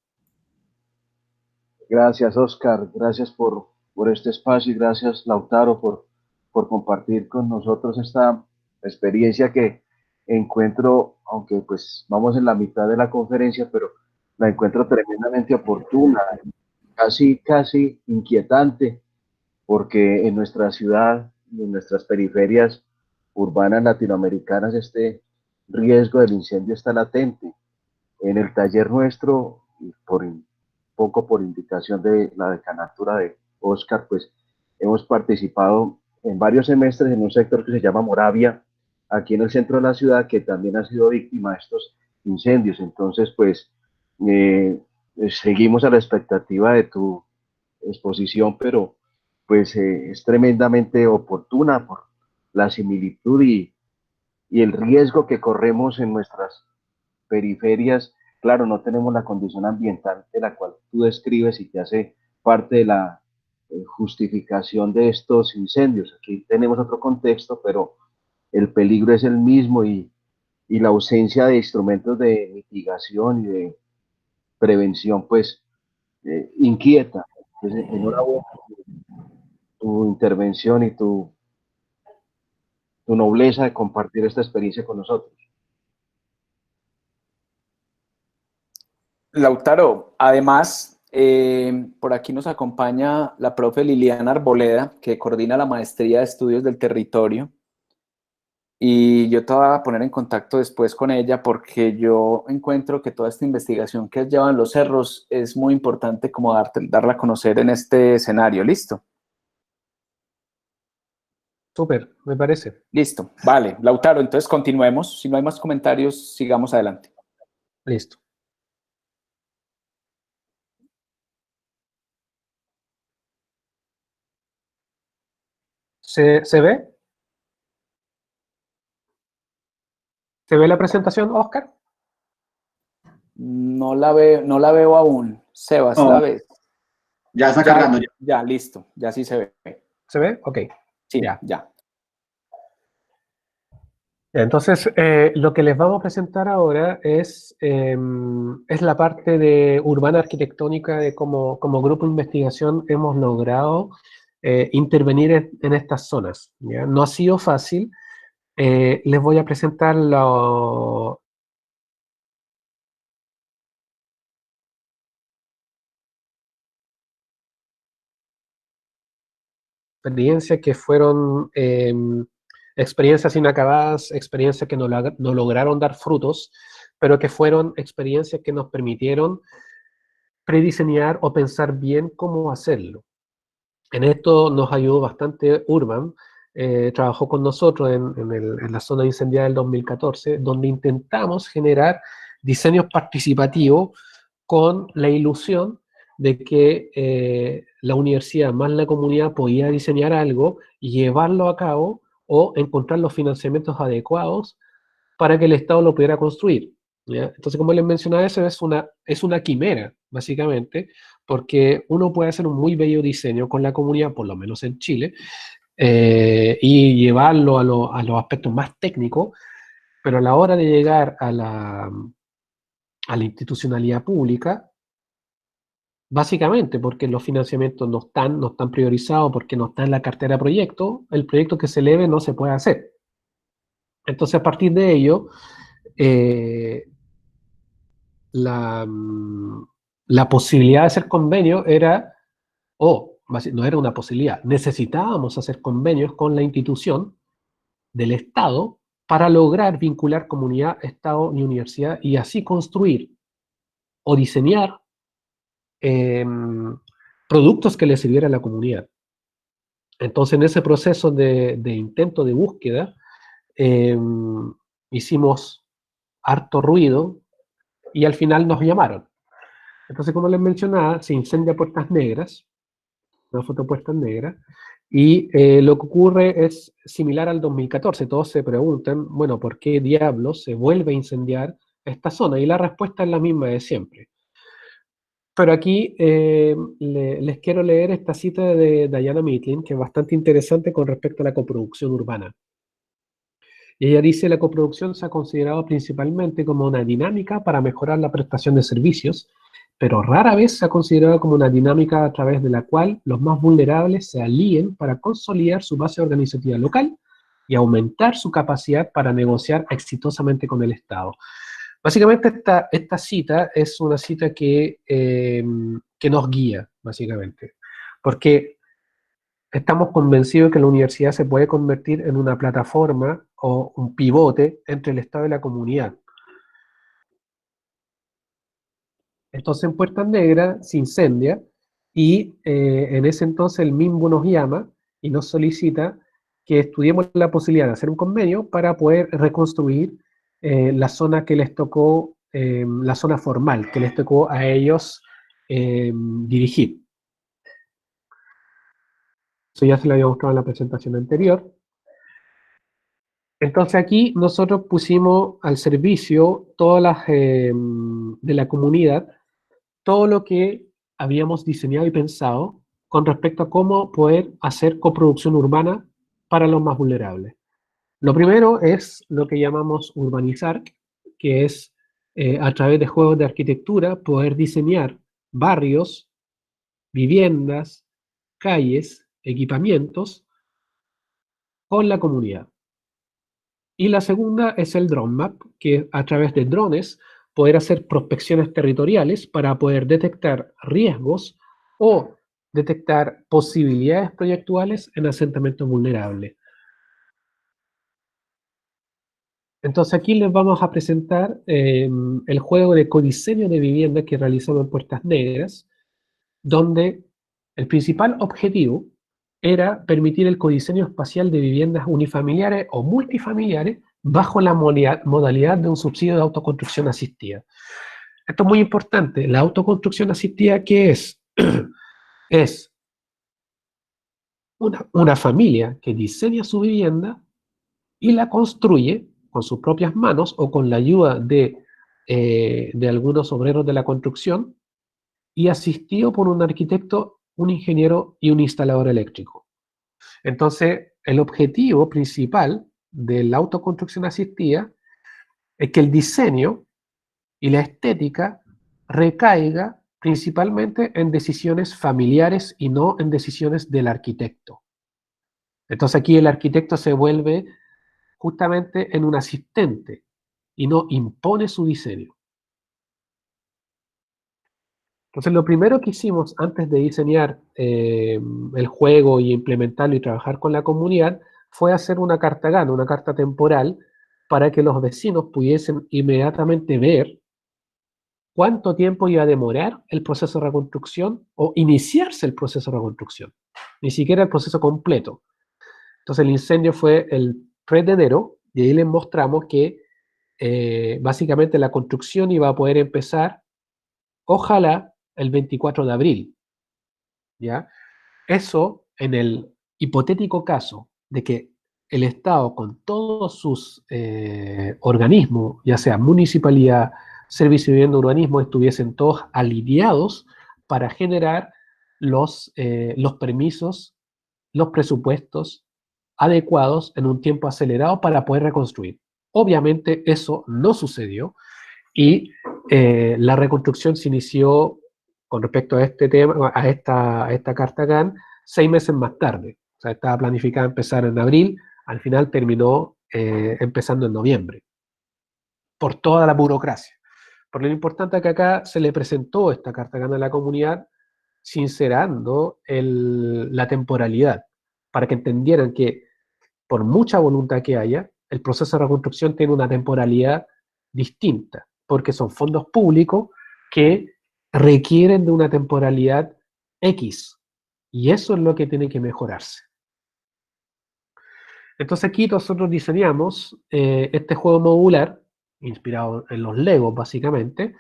Gracias, Oscar. Gracias por este espacio y gracias, Lautaro, por compartir con nosotros esta experiencia que encuentro, aunque pues vamos en la mitad de la conferencia, pero la encuentro tremendamente oportuna, casi inquietante, porque en nuestra ciudad y en nuestras periferias urbanas latinoamericanas este riesgo del incendio está latente. En el taller nuestro, por poco por indicación de la decanatura de Oscar, pues hemos participado en varios semestres en un sector que se llama Moravia, aquí en el centro de la ciudad, que también ha sido víctima de estos incendios. Entonces, pues seguimos a la expectativa de tu exposición, pero pues es tremendamente oportuna por la similitud y el riesgo que corremos en nuestras periferias. Claro, no tenemos la condición ambiental de la cual tú describes y que hace parte de la justificación de estos incendios. Aquí tenemos otro contexto, pero el peligro es el mismo y la ausencia de instrumentos de mitigación y de prevención, pues inquieta. Entonces, enhorabuena tu intervención y tu nobleza de compartir esta experiencia con nosotros. Lautaro, además, por aquí nos acompaña la profe Liliana Arboleda, que coordina la maestría de estudios del territorio. Y yo te voy a poner en contacto después con ella porque yo encuentro que toda esta investigación que has llevado en los cerros es muy importante como darla a conocer en este escenario. ¿Listo? Súper, me parece. Listo. Vale, Lautaro, entonces continuemos. Si no hay más comentarios, sigamos adelante. Listo. ¿Se ve? ¿Se ve la presentación, Oscar? No la veo aún. Sebas, No, ¿la ves? ya está Ya, cargando. Ya. ya, listo. Ya sí se ve. ¿Se ve? Ok. Sí, Ya. ya. Entonces, lo que les vamos a presentar ahora es la parte de urbana arquitectónica de como grupo de investigación hemos logrado intervenir en estas zonas, ¿ya? No ha sido fácil. Les voy a presentar experiencias que fueron experiencias inacabadas, experiencias que no lograron dar frutos, pero que fueron experiencias que nos permitieron prediseñar o pensar bien cómo hacerlo. En esto nos ayudó bastante Urban, trabajó con nosotros en la zona incendiada del 2014, donde intentamos generar diseños participativos con la ilusión de que la universidad más la comunidad podía diseñar algo y llevarlo a cabo o encontrar los financiamientos adecuados para que el Estado lo pudiera construir, ¿ya? Entonces, como les mencionaba, eso es una quimera, básicamente, porque uno puede hacer un muy bello diseño con la comunidad, por lo menos en Chile, y llevarlo a los aspectos más técnicos, pero a la hora de llegar a la institucionalidad pública, básicamente porque los financiamientos no están priorizados, porque no está en la cartera de proyecto, el proyecto que se eleve no se puede hacer. Entonces, a partir de ello, la, la posibilidad de hacer convenio era, no era una posibilidad, necesitábamos hacer convenios con la institución del Estado para lograr vincular comunidad, Estado y universidad y así construir o diseñar productos que le sirvieran a la comunidad. Entonces, en ese proceso de intento de búsqueda, hicimos harto ruido y al final nos llamaron. Entonces, como les mencionaba, se incendia Puertas Negras, una foto de Puertas Negras, y lo que ocurre es similar al 2014. Todos se preguntan, bueno, ¿por qué diablos se vuelve a incendiar esta zona? Y la respuesta es la misma de siempre. Pero aquí les quiero leer esta cita de Diana Mitlin, que es bastante interesante con respecto a la coproducción urbana. Y ella dice, la coproducción se ha considerado principalmente como una dinámica para mejorar la prestación de servicios, pero rara vez se ha considerado como una dinámica a través de la cual los más vulnerables se alíen para consolidar su base organizativa local y aumentar su capacidad para negociar exitosamente con el Estado. Básicamente esta cita es una cita que nos guía, básicamente, porque estamos convencidos de que la universidad se puede convertir en una plataforma o un pivote entre el Estado y la comunidad. Entonces en Puertas Negras se incendia y en ese entonces el MIMBU nos llama y nos solicita que estudiemos la posibilidad de hacer un convenio para poder reconstruir la zona que les tocó, la zona formal que les tocó a ellos dirigir. Eso ya se lo había mostrado en la presentación anterior. Entonces aquí nosotros pusimos al servicio todas las de la comunidad todo lo que habíamos diseñado y pensado con respecto a cómo poder hacer coproducción urbana para los más vulnerables. Lo primero es lo que llamamos urbanizar, que es a través de juegos de arquitectura poder diseñar barrios, viviendas, calles, equipamientos con la comunidad. Y la segunda es el drone map, que a través de drones poder hacer prospecciones territoriales para poder detectar riesgos o detectar posibilidades proyectuales en asentamientos vulnerables. Entonces aquí les vamos a presentar el juego de codiseño de vivienda que realizamos en Puertas Negras, donde el principal objetivo era permitir el codiseño espacial de viviendas unifamiliares o multifamiliares bajo la modalidad de un subsidio de autoconstrucción asistida. Esto es muy importante. La autoconstrucción asistida, ¿qué es? Es una familia que diseña su vivienda y la construye con sus propias manos o con la ayuda de algunos obreros de la construcción y asistido por un arquitecto, un ingeniero y un instalador eléctrico. Entonces, el objetivo principal de la autoconstrucción asistida es que el diseño y la estética recaiga principalmente en decisiones familiares y no en decisiones del arquitecto. Entonces aquí el arquitecto se vuelve justamente en un asistente y no impone su diseño. Entonces, lo primero que hicimos antes de diseñar el juego y implementarlo y trabajar con la comunidad fue hacer una carta GAN, una carta temporal, para que los vecinos pudiesen inmediatamente ver cuánto tiempo iba a demorar el proceso de reconstrucción o iniciarse el proceso de reconstrucción, ni siquiera el proceso completo. Entonces el incendio fue el 3 de enero y ahí les mostramos que básicamente la construcción iba a poder empezar, ojalá, el 24 de abril. ¿Ya? Eso en el hipotético caso de que el Estado con todos sus organismos, ya sea municipalidad, servicio de vivienda, urbanismo, estuviesen todos alineados para generar los permisos, los presupuestos adecuados en un tiempo acelerado para poder reconstruir. Obviamente eso no sucedió y la reconstrucción se inició con respecto a este tema, a esta carta GAN, 6 meses más tarde. O sea, estaba planificada empezar en abril, al final terminó empezando en noviembre, por toda la burocracia. Por lo importante es que acá se le presentó esta carta GAN a la comunidad, sincerando la temporalidad, para que entendieran que por mucha voluntad que haya, el proceso de reconstrucción tiene una temporalidad distinta, porque son fondos públicos que requieren de una temporalidad X, y eso es lo que tiene que mejorarse. Entonces aquí nosotros diseñamos este juego modular, inspirado en los Legos básicamente,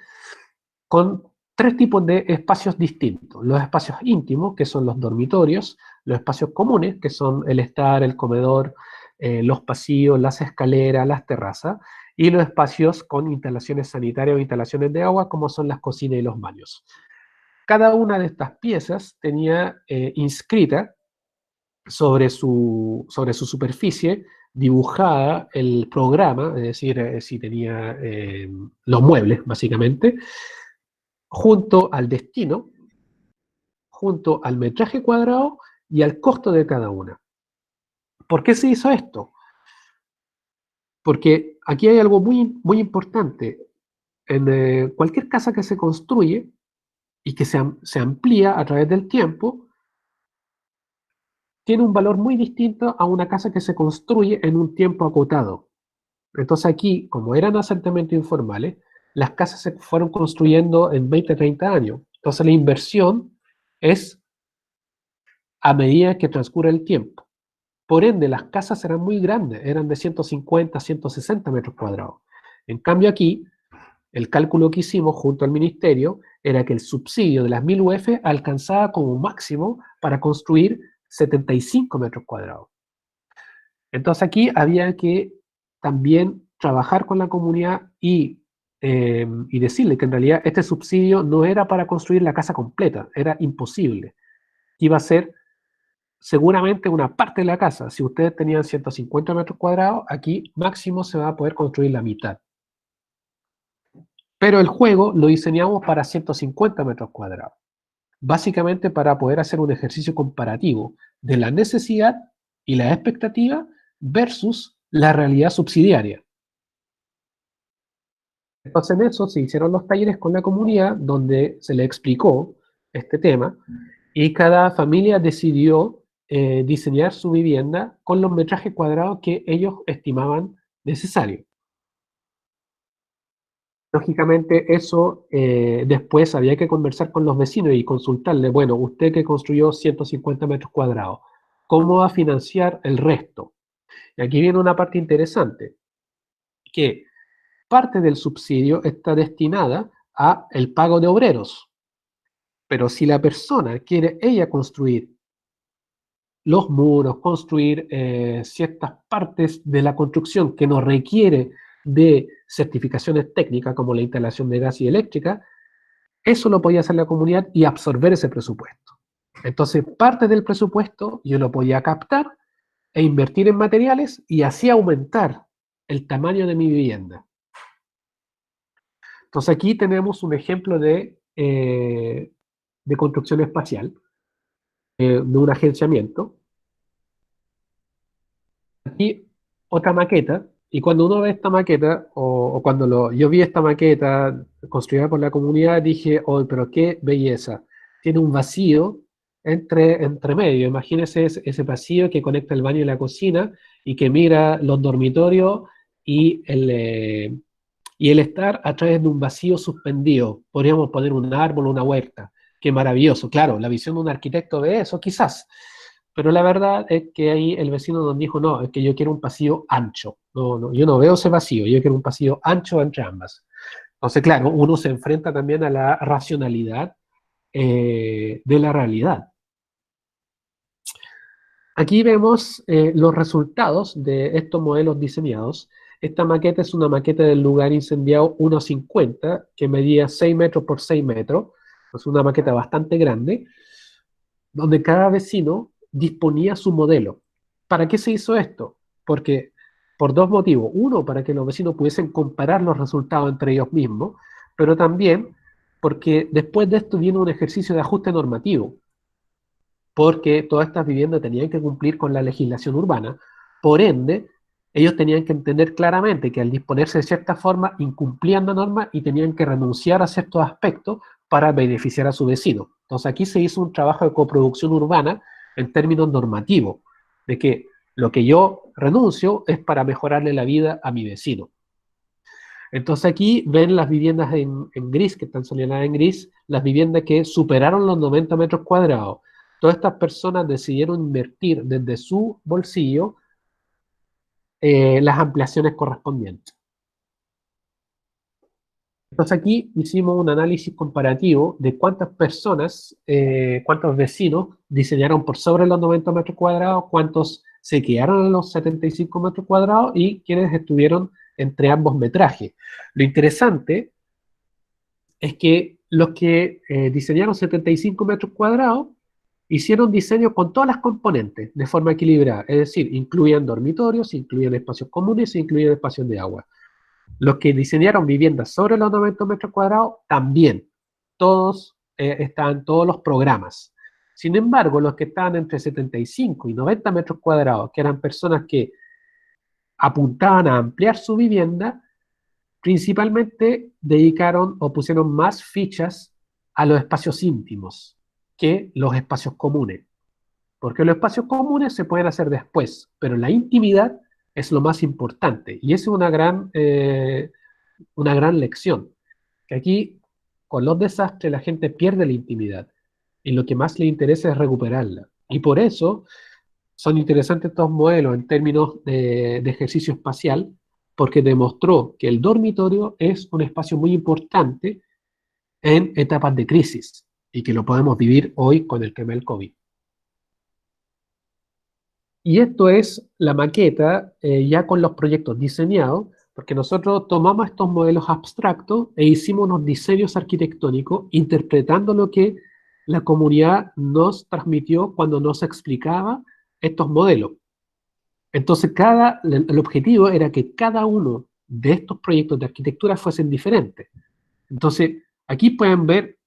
con 3 tipos de espacios distintos. Los espacios íntimos, que son los dormitorios, los espacios comunes, que son el estar, el comedor, los pasillos, las escaleras, las terrazas, y los espacios con instalaciones sanitarias o instalaciones de agua, como son las cocinas y los baños. Cada una de estas piezas tenía inscrita sobre su superficie, dibujada el programa, es decir, si tenía los muebles, básicamente, junto al destino, junto al metraje cuadrado y al costo de cada una. ¿Por qué se hizo esto? Porque aquí hay algo muy, muy importante. En cualquier casa que se construye y que se amplía a través del tiempo, tiene un valor muy distinto a una casa que se construye en un tiempo acotado. Entonces aquí, como eran asentamientos informales, las casas se fueron construyendo en 20, 30 años. Entonces la inversión es a medida que transcurre el tiempo. Por ende, las casas eran muy grandes, eran de 150, 160 metros cuadrados. En cambio aquí, el cálculo que hicimos junto al ministerio era que el subsidio de las 1000 UF alcanzaba como máximo para construir 75 metros cuadrados. Entonces aquí había que también trabajar con la comunidad y decirle que en realidad este subsidio no era para construir la casa completa, era imposible. Iba a ser seguramente una parte de la casa. Si ustedes tenían 150 metros cuadrados, aquí máximo se va a poder construir la mitad. Pero el juego lo diseñamos para 150 metros cuadrados, básicamente para poder hacer un ejercicio comparativo de la necesidad y la expectativa versus la realidad subsidiaria. Entonces en eso se hicieron los talleres con la comunidad donde se le explicó este tema y cada familia decidió diseñar su vivienda con los metrajes cuadrados que ellos estimaban necesarios. Lógicamente eso después había que conversar con los vecinos y consultarle, bueno, usted que construyó 150 metros cuadrados, ¿cómo va a financiar el resto? Y aquí viene una parte interesante, que parte del subsidio está destinada a el pago de obreros, pero si la persona quiere ella construir los muros, construir ciertas partes de la construcción que no requiere de certificaciones técnicas como la instalación de gas y eléctrica, eso lo podía hacer la comunidad y absorber ese presupuesto. Entonces, parte del presupuesto yo lo podía captar e invertir en materiales y así aumentar el tamaño de mi vivienda. Entonces, aquí tenemos un ejemplo de construcción espacial, de un agenciamiento. Aquí otra maqueta, y cuando uno ve esta maqueta, o cuando yo vi esta maqueta, construida por la comunidad, dije, oh, pero qué belleza. Tiene un vacío entre medio. Imagínense ese vacío que conecta el baño y la cocina y que mira los dormitorios y el estar a través de un vacío suspendido. Podríamos poner un árbol, una huerta. Qué maravilloso. Claro, la visión de un arquitecto ve eso, quizás. Pero la verdad es que ahí el vecino nos dijo, no, es que yo quiero un pasillo ancho. No, no, yo no veo ese vacío, yo quiero un pasillo ancho entre ambas. Entonces, claro, uno se enfrenta también a la racionalidad de la realidad. Aquí vemos los resultados de estos modelos diseñados. Esta maqueta es una maqueta del lugar incendiado 1.50, que medía 6 metros por 6 metros. Es una maqueta bastante grande, donde cada vecino disponía su modelo. ¿Para qué se hizo esto? Porque por dos motivos. Uno, para que los vecinos pudiesen comparar los resultados entre ellos mismos, pero también porque después de esto viene un ejercicio de ajuste normativo, porque todas estas viviendas tenían que cumplir con la legislación urbana. Por ende, ellos tenían que entender claramente que al disponerse de cierta forma incumplían la norma y tenían que renunciar a ciertos aspectos para beneficiar a su vecino. Entonces aquí se hizo un trabajo de coproducción urbana en términos normativos, de que lo que yo renuncio es para mejorarle la vida a mi vecino. Entonces aquí ven las viviendas en gris, que están señaladas en gris, las viviendas que superaron los 90 metros cuadrados. Todas estas personas decidieron invertir desde su bolsillo las ampliaciones correspondientes. Entonces aquí hicimos un análisis comparativo de cuántas personas, cuántos vecinos diseñaron por sobre los 90 metros cuadrados, cuántos se quedaron en los 75 metros cuadrados y quienes estuvieron entre ambos metrajes. Lo interesante es que los que diseñaron 75 metros cuadrados hicieron diseño con todas las componentes de forma equilibrada, es decir, incluían dormitorios, incluían espacios comunes, incluían espacios de agua. Los que diseñaron viviendas sobre los 90 metros cuadrados, también. Todos estaban todos los programas. Sin embargo, los que estaban entre 75 y 90 metros cuadrados, que eran personas que apuntaban a ampliar su vivienda, principalmente dedicaron o pusieron más fichas a los espacios íntimos que los espacios comunes. Porque los espacios comunes se pueden hacer después, pero la intimidad es lo más importante. Y esa es una gran lección. Que aquí, con los desastres, la gente pierde la intimidad. Y lo que más le interesa es recuperarla. Y por eso son interesantes estos modelos en términos de ejercicio espacial, porque demostró que el dormitorio es un espacio muy importante en etapas de crisis y que lo podemos vivir hoy con el tema del COVID. Y esto es la maqueta ya con los proyectos diseñados, porque nosotros tomamos estos modelos abstractos e hicimos unos diseños arquitectónicos interpretando lo que la comunidad nos transmitió cuando nos explicaba estos modelos. Entonces, el objetivo era que cada uno de estos proyectos de arquitectura fuesen diferentes. Entonces, aquí pueden ver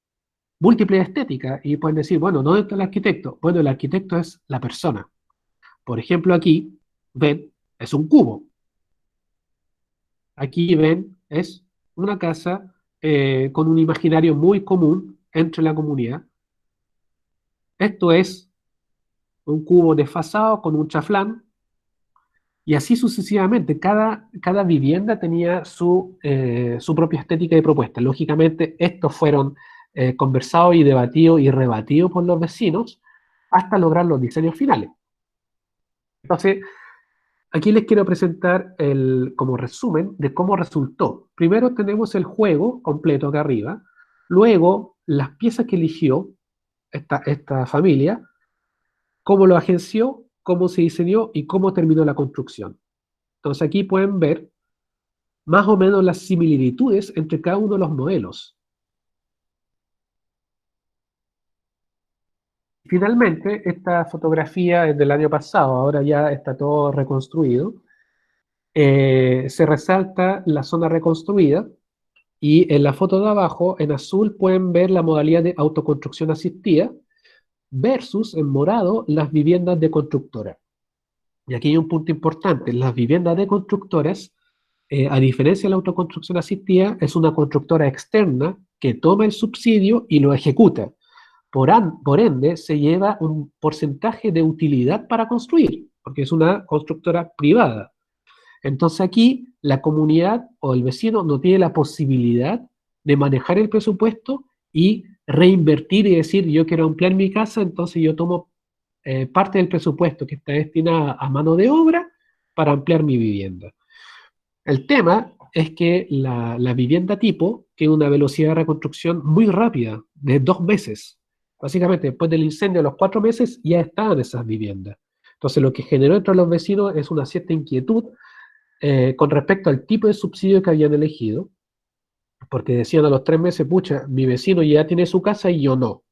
múltiples estéticas y pueden decir, bueno, ¿dónde está el arquitecto? Bueno, el arquitecto es la persona. Por ejemplo, aquí, ven, es un cubo. Aquí, ven, es una casa con un imaginario muy común entre la comunidad. Esto es un cubo desfasado con un chaflán. Y así sucesivamente, cada vivienda tenía su propia estética y propuesta. Lógicamente, estos fueron conversados y debatidos y rebatidos por los vecinos hasta lograr los diseños finales. Entonces, aquí les quiero presentar como resumen de cómo resultó. Primero tenemos el juego completo acá arriba, luego las piezas que eligió esta familia, cómo lo agenció, cómo se diseñó y cómo terminó la construcción. Entonces aquí pueden ver más o menos las similitudes entre cada uno de los modelos. Finalmente, esta fotografía es del año pasado, ahora ya está todo reconstruido. Se resalta la zona reconstruida y en la foto de abajo, en azul, pueden ver la modalidad de autoconstrucción asistida versus, en morado, las viviendas de constructora. Y aquí hay un punto importante, las viviendas de constructoras a diferencia de la autoconstrucción asistida, es una constructora externa que toma el subsidio y lo ejecuta. Por ende, se lleva un porcentaje de utilidad para construir, porque es una constructora privada. Entonces aquí la comunidad o el vecino no tiene la posibilidad de manejar el presupuesto y reinvertir y decir, yo quiero ampliar mi casa, entonces yo tomo parte del presupuesto que está destinada a mano de obra para ampliar mi vivienda. El tema es que la vivienda tipo tiene una velocidad de reconstrucción muy rápida, de 2 meses. Básicamente, después del incendio, a los 4 meses, ya estaban esas viviendas. Entonces, lo que generó entre los vecinos es una cierta inquietud con respecto al tipo de subsidio que habían elegido, porque decían a los 3 meses, pucha, mi vecino ya tiene su casa y yo no.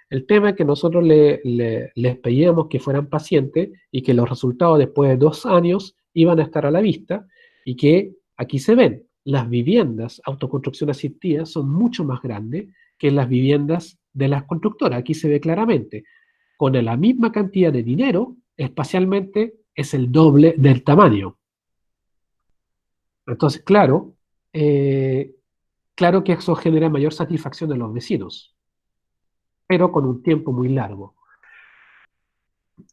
El tema es que nosotros les pedíamos que fueran pacientes y que los resultados después de 2 años iban a estar a la vista y que aquí se ven, las viviendas autoconstrucción asistida son mucho más grandes que las viviendas de las constructoras. Aquí se ve claramente, con la misma cantidad de dinero, espacialmente es el doble del tamaño. Entonces, eh, claro que eso genera mayor satisfacción de los vecinos, pero con un tiempo muy largo.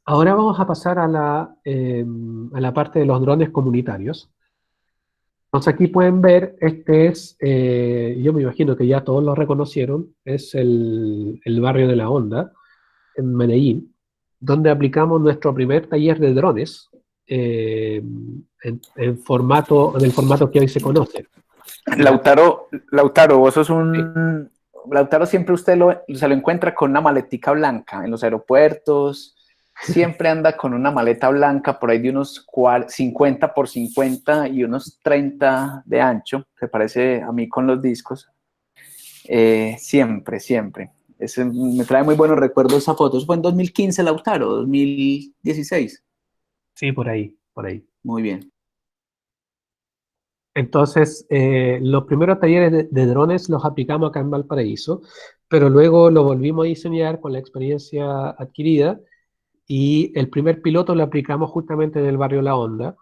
Ahora vamos a pasar a la parte de los drones comunitarios. Entonces aquí pueden ver, yo me imagino que ya todos lo reconocieron, es el barrio de La Honda, en Medellín, donde aplicamos nuestro primer taller de drones en el formato que hoy se conoce. Lautaro, vos sos Sí. un... Lautaro siempre se lo encuentra con una maletica blanca en los aeropuertos, siempre anda con una maleta blanca por ahí de unos 50 por 50 y unos 30 de ancho, se parece a mí con los discos. Siempre, siempre. Me trae muy buenos recuerdos esa foto. Eso fue en 2015, Lautaro, 2016. Sí, por ahí, por ahí. Muy bien. Entonces, los primeros talleres de drones los aplicamos acá en Valparaíso, pero luego lo volvimos a diseñar con la experiencia adquirida y el primer piloto lo aplicamos justamente en el barrio La Honda,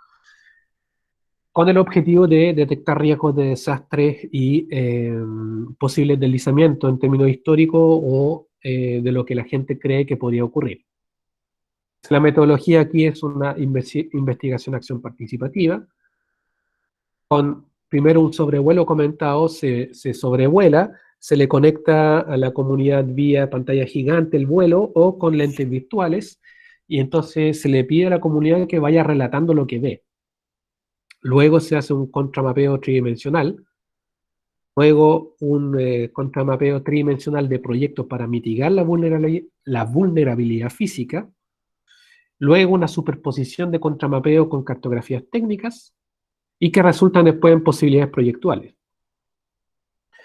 con el objetivo de detectar riesgos de desastres y posibles deslizamientos en términos históricos o de lo que la gente cree que podría ocurrir. La metodología aquí es una investigación-acción participativa, con primero un sobrevuelo comentado, se sobrevuela, se le conecta a la comunidad vía pantalla gigante el vuelo o con lentes virtuales, y entonces se le pide a la comunidad que vaya relatando lo que ve. Luego se hace un contramapeo tridimensional, luego un contramapeo tridimensional de proyectos para mitigar la vulnerabilidad física, luego una superposición de contramapeo con cartografías técnicas y que resultan después en posibilidades proyectuales.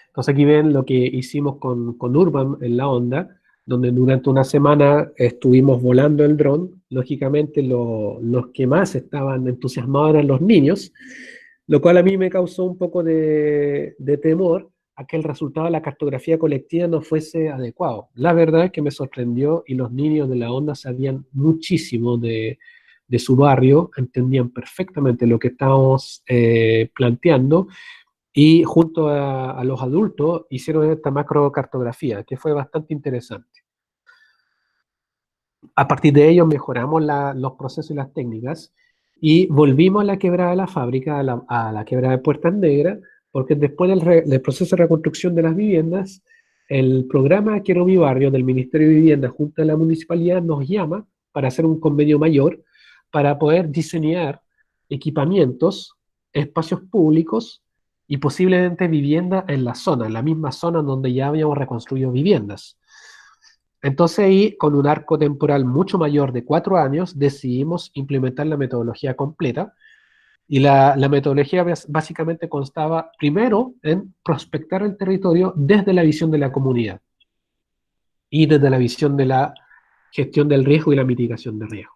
Entonces aquí ven lo que hicimos con Urban en La Honda, donde durante una semana estuvimos volando el dron. Lógicamente los que más estaban entusiasmados eran los niños, lo cual a mí me causó un poco de temor a que el resultado de la cartografía colectiva no fuese adecuado. La verdad es que me sorprendió y los niños de La Honda sabían muchísimo de su barrio, entendían perfectamente lo que estábamos planteando y junto a los adultos hicieron esta macrocartografía, que fue bastante interesante. A partir de ello mejoramos los procesos y las técnicas y volvimos a la quebrada de la fábrica, a la quebrada de Puertas Negras, porque después del proceso de reconstrucción de las viviendas, el programa Quiero mi barrio del Ministerio de Vivienda junto a la municipalidad nos llama para hacer un convenio mayor para poder diseñar equipamientos, espacios públicos y posiblemente vivienda en la zona, en la misma zona donde ya habíamos reconstruido viviendas. Entonces ahí, con un arco temporal mucho mayor de 4 años, decidimos implementar la metodología completa. Y la metodología básicamente constaba primero en prospectar el territorio desde la visión de la comunidad y desde la visión de la gestión del riesgo y la mitigación de riesgo.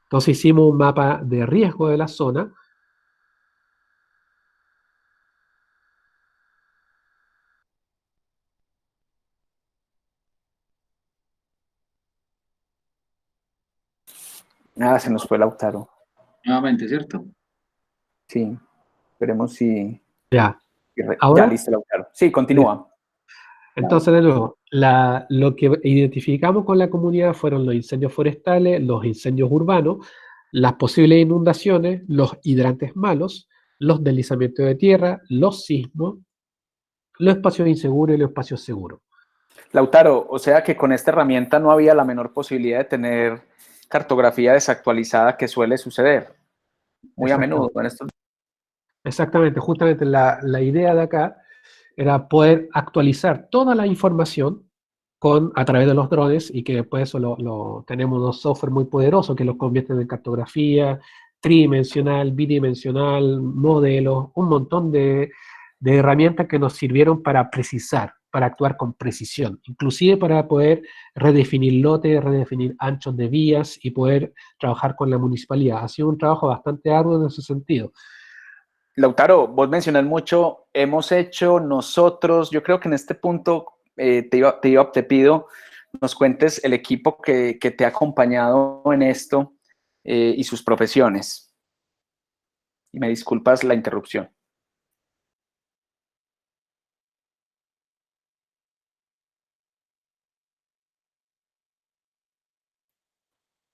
Entonces hicimos un mapa de riesgo de la zona. Nada, se nos fue Lautaro. Nuevamente, ¿cierto? Sí. Veremos si... Ya. Ya, ¿Ahora? listo, Lautaro. Sí, continúa. Entonces, de nuevo, lo que identificamos con la comunidad fueron los incendios forestales, los incendios urbanos, las posibles inundaciones, los hidrantes malos, los deslizamientos de tierra, los sismos, los espacios inseguros y los espacios seguros. Lautaro, o sea que con esta herramienta no había la menor posibilidad de tener cartografía desactualizada, que suele suceder muy a menudo en estos. Exactamente, justamente la idea de acá era poder actualizar toda la información a través de los drones y que después eso tenemos unos software muy poderosos que los convierten en cartografía tridimensional, bidimensional, modelos, un montón de herramientas que nos sirvieron para precisar, para actuar con precisión, inclusive para poder redefinir lotes, redefinir anchos de vías y poder trabajar con la municipalidad. Ha sido un trabajo bastante arduo en ese sentido. Lautaro, vos mencionas mucho, hemos hecho nosotros, yo creo que en este punto te pido nos cuentes el equipo que te ha acompañado en esto y sus profesiones. Y me disculpas la interrupción.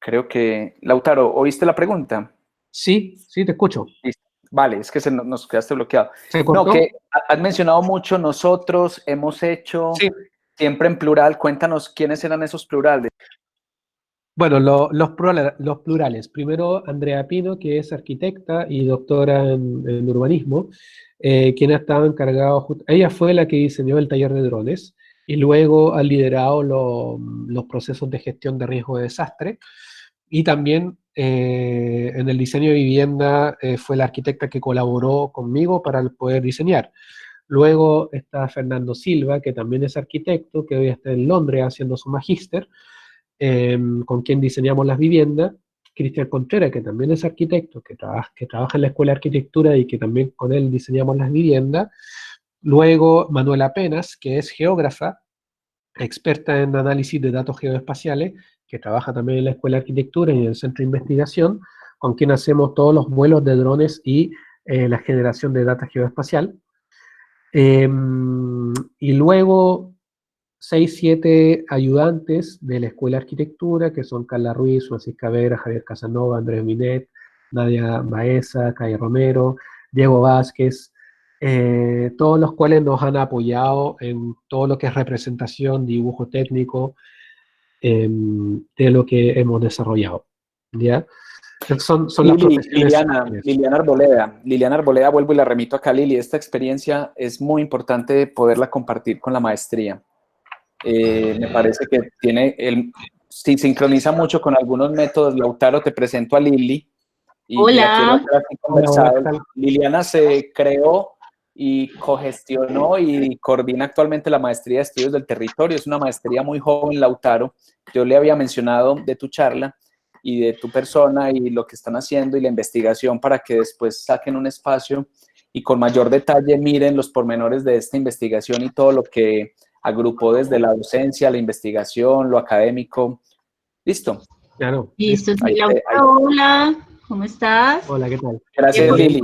Creo que, Lautaro, ¿oíste la pregunta? Sí, sí, te escucho. Listo. Vale, es que nos quedaste bloqueado. ¿Se cortó? No, que has mencionado mucho nosotros, hemos hecho, Sí. siempre en plural. Cuéntanos quiénes eran esos plurales. Bueno, los plurales. Primero, Andrea Pino, que es arquitecta y doctora en urbanismo, quien ha estado encargado, ella fue la que diseñó el taller de drones y luego ha liderado los procesos de gestión de riesgo de desastre. Y también en el diseño de vivienda fue la arquitecta que colaboró conmigo para poder diseñar. Luego está Fernando Silva, que también es arquitecto, que hoy está en Londres haciendo su magíster, con quien diseñamos las viviendas. Cristian Contreras, que también es arquitecto, que trabaja en la Escuela de Arquitectura y que también con él diseñamos las viviendas. Luego Manuela Penas, que es geógrafa, experta en análisis de datos geoespaciales, que trabaja también en la Escuela de Arquitectura y en el Centro de Investigación, con quien hacemos todos los vuelos de drones y la generación de data geoespacial. Y luego 6, 7 ayudantes de la Escuela de Arquitectura, que son Carla Ruiz, Francisca Vera, Javier Casanova, Andrés Minet, Nadia Baeza, Calle Romero, Diego Vázquez, todos los cuales nos han apoyado en todo lo que es representación, dibujo técnico, de lo que hemos desarrollado. ¿Ya? Son las profesiones. Liliana Arboleda, vuelvo y la remito acá, Lili. Esta experiencia es muy importante poderla compartir con la maestría. Me parece que si sincroniza mucho con algunos métodos. Lautaro, te presento a Lili y la quiero aquí conversar. Liliana se creó y cogestionó y coordina actualmente la maestría de estudios del territorio. Es una maestría muy joven, Lautaro. Yo le había mencionado de tu charla y de tu persona y lo que están haciendo y la investigación para que después saquen un espacio y con mayor detalle miren los pormenores de esta investigación y todo lo que agrupó desde la docencia, la investigación, lo académico. ¿Listo? Claro. Listo. Hola, ¿cómo estás? Hola, ¿qué tal? Gracias, Lili.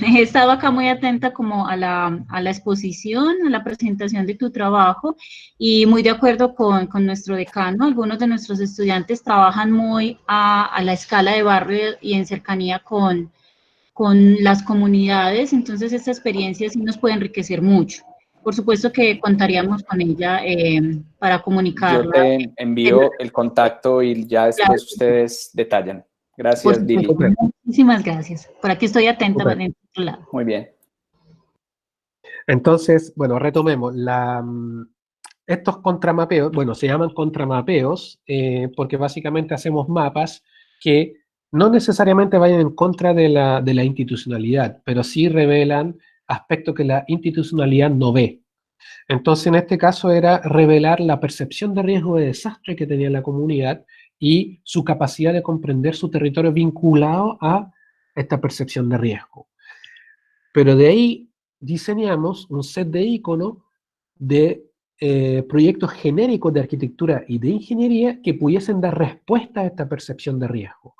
He estado acá muy atenta como a la exposición, a la presentación de tu trabajo y muy de acuerdo con nuestro decano. Algunos de nuestros estudiantes trabajan muy a la escala de barrio y en cercanía con las comunidades, entonces esta experiencia sí nos puede enriquecer mucho. Por supuesto que contaríamos con ella para comunicarla. Yo te envío el contacto y ya después ustedes detallan. Gracias, Lili. Muchísimas gracias. Por aquí estoy atenta en otro lado. Muy bien. Entonces, bueno, retomemos. Estos contramapeos, bueno, se llaman contramapeos porque básicamente hacemos mapas que no necesariamente vayan en contra de la institucionalidad, pero sí revelan aspectos que la institucionalidad no ve. Entonces, en este caso era revelar la percepción de riesgo de desastre que tenía la comunidad y su capacidad de comprender su territorio vinculado a esta percepción de riesgo. Pero de ahí diseñamos un set de iconos de proyectos genéricos de arquitectura y de ingeniería que pudiesen dar respuesta a esta percepción de riesgo.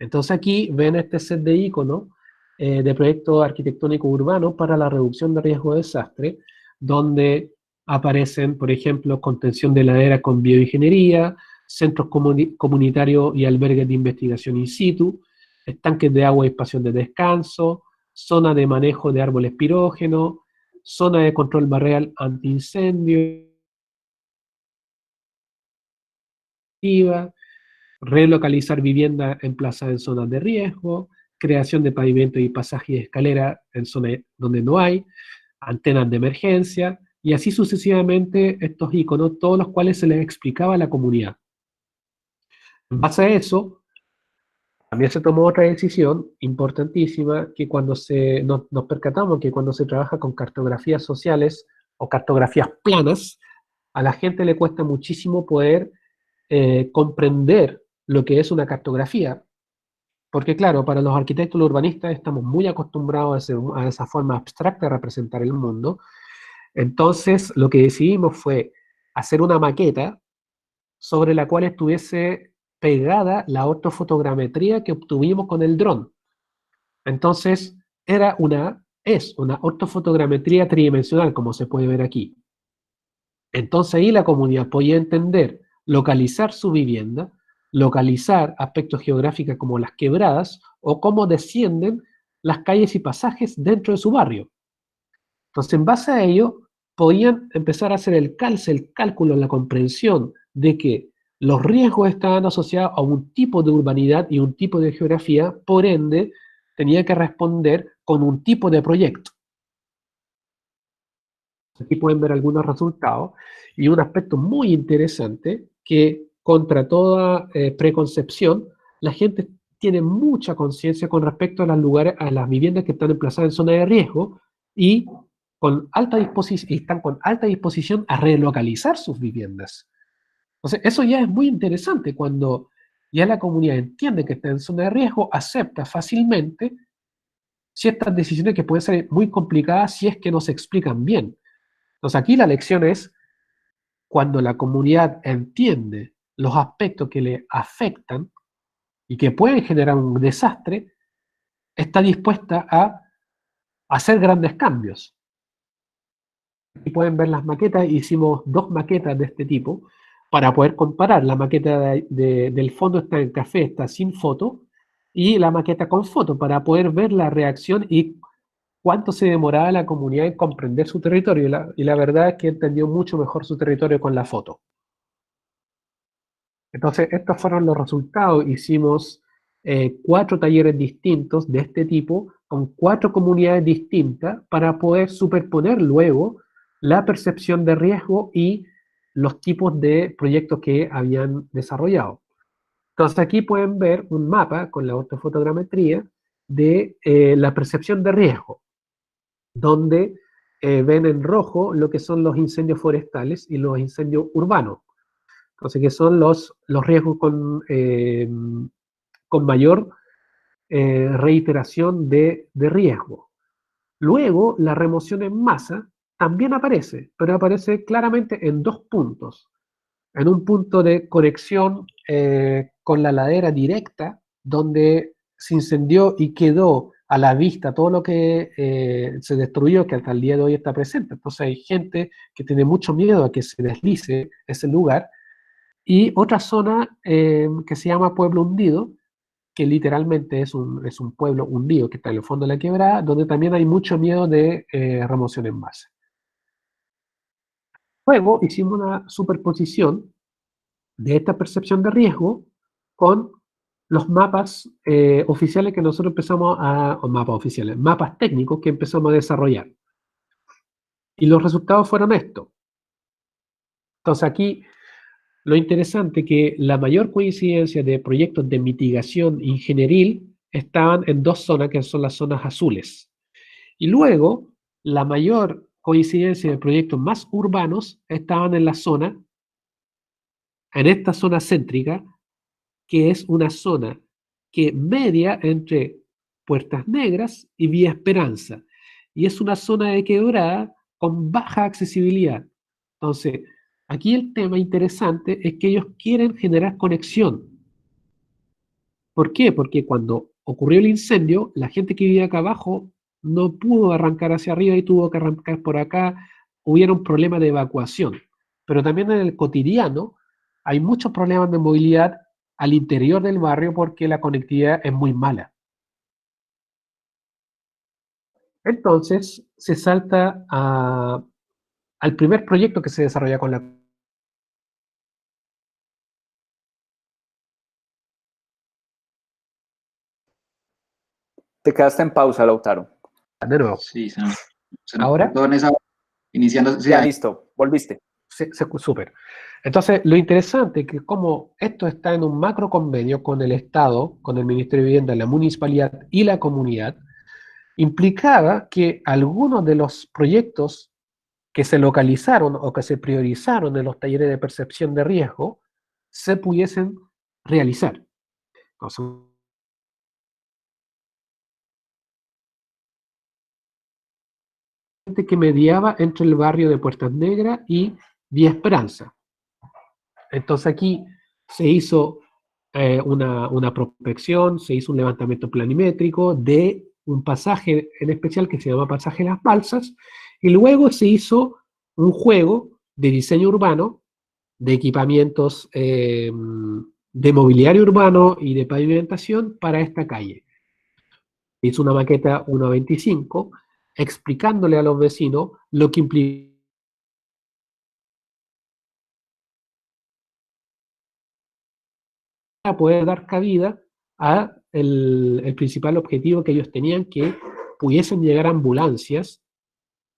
Entonces aquí ven este set de iconos de proyectos arquitectónicos urbanos para la reducción de riesgo de desastre, donde aparecen, por ejemplo, contención de laderas con bioingeniería, centros comunitarios y albergues de investigación in situ, estanques de agua y espacios de descanso, zona de manejo de árboles pirógenos, zona de control barrial antiincendio, relocalizar viviendas emplazadas en zonas de riesgo, creación de pavimentos y pasajes y escaleras en zonas donde no hay, antenas de emergencia, y así sucesivamente estos iconos, todos los cuales se les explicaba a la comunidad. En base a eso, también se tomó otra decisión importantísima, que cuando nos percatamos que cuando se trabaja con cartografías sociales o cartografías planas, a la gente le cuesta muchísimo poder comprender lo que es una cartografía, porque claro, para los arquitectos y los urbanistas estamos muy acostumbrados a esa forma abstracta de representar el mundo. Entonces lo que decidimos fue hacer una maqueta sobre la cual estuviese pegada la ortofotogrametría que obtuvimos con el dron. Entonces es una ortofotogrametría tridimensional, como se puede ver aquí. Entonces ahí la comunidad podía entender, localizar su vivienda, localizar aspectos geográficos como las quebradas o cómo descienden las calles y pasajes dentro de su barrio. Entonces, en base a ello, podían empezar a hacer el cálculo, la comprensión de que los riesgos estaban asociados a un tipo de urbanidad y un tipo de geografía, por ende, tenía que responder con un tipo de proyecto. Aquí pueden ver algunos resultados y un aspecto muy interesante que contra toda preconcepción, la gente tiene mucha conciencia con respecto a los lugares, a las viviendas que están emplazadas en zona de riesgo y están con alta disposición a relocalizar sus viviendas. Entonces, eso ya es muy interesante cuando ya la comunidad entiende que está en zona de riesgo, acepta fácilmente ciertas decisiones que pueden ser muy complicadas si es que no se explican bien. Entonces aquí la lección es cuando la comunidad entiende los aspectos que le afectan y que pueden generar un desastre, está dispuesta a hacer grandes cambios. Aquí pueden ver las maquetas, hicimos 2 maquetas de este tipo para poder comparar. La maqueta del fondo está en café, está sin foto, y la maqueta con foto para poder ver la reacción y cuánto se demoraba la comunidad en comprender su territorio. Y la verdad es que entendió mucho mejor su territorio con la foto. Entonces, estos fueron los resultados. Hicimos 4 talleres distintos de este tipo con 4 comunidades distintas para poder superponer luego la percepción de riesgo y los tipos de proyectos que habían desarrollado. Entonces, aquí pueden ver un mapa con la ortofotogrametría de la percepción de riesgo, donde ven en rojo lo que son los incendios forestales y los incendios urbanos. Entonces, que son los riesgos con mayor reiteración de riesgo. Luego, la remoción en masa también aparece, pero aparece claramente en 2 puntos. En un punto de conexión con la ladera directa, donde se incendió y quedó a la vista todo lo que se destruyó, que hasta el día de hoy está presente. Entonces hay gente que tiene mucho miedo a que se deslice ese lugar. Y otra zona que se llama Pueblo Hundido, que literalmente es un pueblo hundido que está en el fondo de la quebrada, donde también hay mucho miedo de remoción en masa. Luego hicimos una superposición de esta percepción de riesgo con los mapas oficiales que nosotros mapas técnicos que empezamos a desarrollar. Y los resultados fueron estos. Entonces aquí lo interesante es que la mayor coincidencia de proyectos de mitigación ingenieril estaban en 2 zonas, que son las zonas azules. Y luego, la mayor coincidencia de proyectos más urbanos estaban en esta zona céntrica, que es una zona que media entre Puertas Negras y Vía Esperanza. Y es una zona de quebrada con baja accesibilidad. Entonces, aquí el tema interesante es que ellos quieren generar conexión. ¿Por qué? Porque cuando ocurrió el incendio, la gente que vivía acá abajo no pudo arrancar hacia arriba y tuvo que arrancar por acá. Hubieron problemas de evacuación. Pero también en el cotidiano hay muchos problemas de movilidad al interior del barrio porque la conectividad es muy mala. Entonces se salta al primer proyecto que se desarrolla con la... Te quedaste en pausa, Lautaro. De nuevo. Sí, se nos Ahora, cortó en esa, iniciando. Sí, Ya, listo, volviste. súper. Entonces, lo interesante es que como esto está en un macro convenio con el Estado, con el Ministerio de Vivienda, la municipalidad y la comunidad, implicaba que algunos de los proyectos que se localizaron o que se priorizaron en los talleres de percepción de riesgo se pudiesen realizar. Entonces, que mediaba entre el barrio de Puertas Negras y Vía Esperanza. Entonces aquí se hizo una prospección, se hizo un levantamiento planimétrico de un pasaje en especial que se llama Pasaje Las Balsas, y luego se hizo un juego de diseño urbano, de equipamientos de mobiliario urbano y de pavimentación para esta calle. Se hizo una maqueta 1.25 explicándole a los vecinos lo que implica poder dar cabida a el principal objetivo que ellos tenían, que pudiesen llegar ambulancias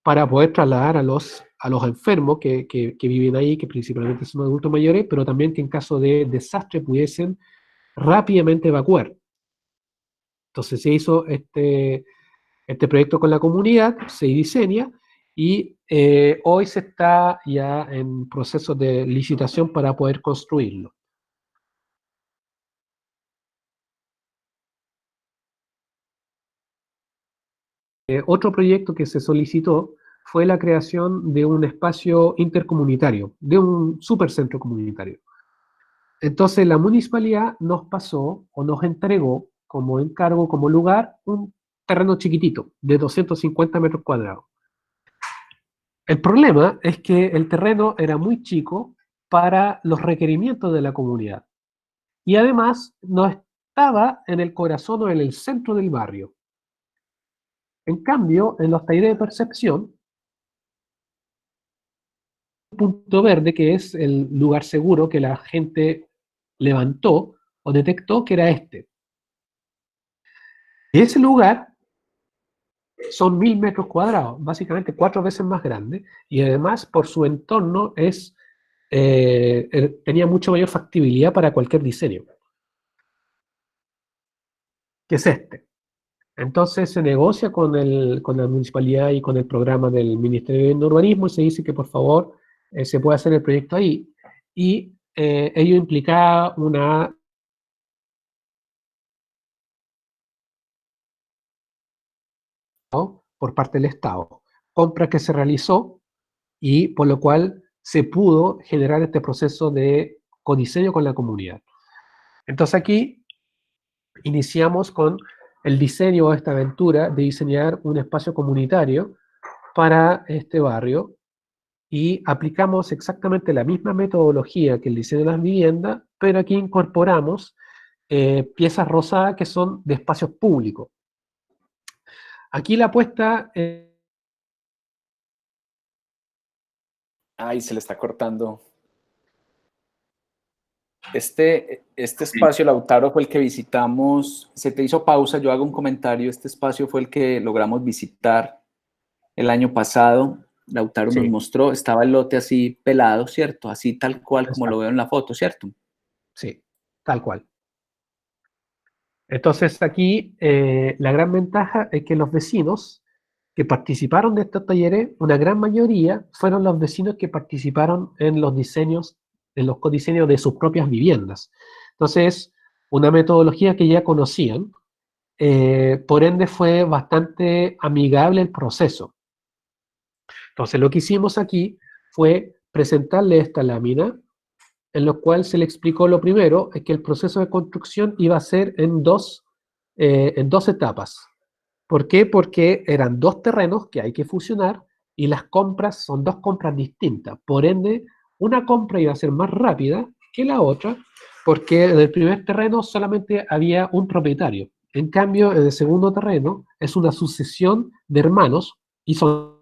para poder trasladar a los enfermos que viven ahí, que principalmente son adultos mayores, pero también que en caso de desastre pudiesen rápidamente evacuar. Entonces se hizo este proyecto con la comunidad, se diseña y hoy se está ya en proceso de licitación para poder construirlo. Otro proyecto que se solicitó fue la creación de un espacio intercomunitario, de un supercentro comunitario. Entonces la municipalidad nos pasó o nos entregó como encargo, como lugar, un terreno chiquitito de 250 metros cuadrados. El problema es que el terreno era muy chico para los requerimientos de la comunidad y además no estaba en el corazón o en el centro del barrio. En cambio, en los talleres de percepción, un punto verde que es el lugar seguro que la gente levantó o detectó que era este. Y ese lugar son 1000 metros cuadrados, básicamente 4 veces más grande, y además por su entorno tenía mucho mayor factibilidad para cualquier diseño, que es este. Entonces se negocia con la municipalidad y con el programa del Ministerio de Urbanismo y se dice que por favor se puede hacer el proyecto ahí. Y ello implicaba una... por parte del Estado, compra que se realizó y por lo cual se pudo generar este proceso de codiseño con la comunidad. Entonces aquí iniciamos con el diseño o esta aventura de diseñar un espacio comunitario para este barrio y aplicamos exactamente la misma metodología que el diseño de las viviendas, pero aquí incorporamos piezas rosadas que son de espacios públicos. Aquí la apuesta... Ay, se le está cortando. Este espacio, Lautaro, fue el que visitamos. Se te hizo pausa, yo hago un comentario. Este espacio fue el que logramos visitar el año pasado. Lautaro nos mostró, estaba el lote así pelado, ¿cierto? Así tal cual como lo veo en la foto, ¿cierto? Sí, tal cual. Entonces aquí la gran ventaja es que los vecinos que participaron de estos talleres, una gran mayoría fueron los vecinos que participaron en los diseños, en los codiseños de sus propias viviendas. Entonces, una metodología que ya conocían, por ende fue bastante amigable el proceso. Entonces, lo que hicimos aquí fue presentarle esta lámina, en lo cual se le explicó lo primero, es que el proceso de construcción iba a ser en dos en 2 etapas. ¿Por qué? Porque eran 2 terrenos que hay que fusionar y las compras son 2 compras distintas. Por ende, una compra iba a ser más rápida que la otra, porque en el primer terreno solamente había un propietario. En cambio, en el segundo terreno es una sucesión de hermanos y son...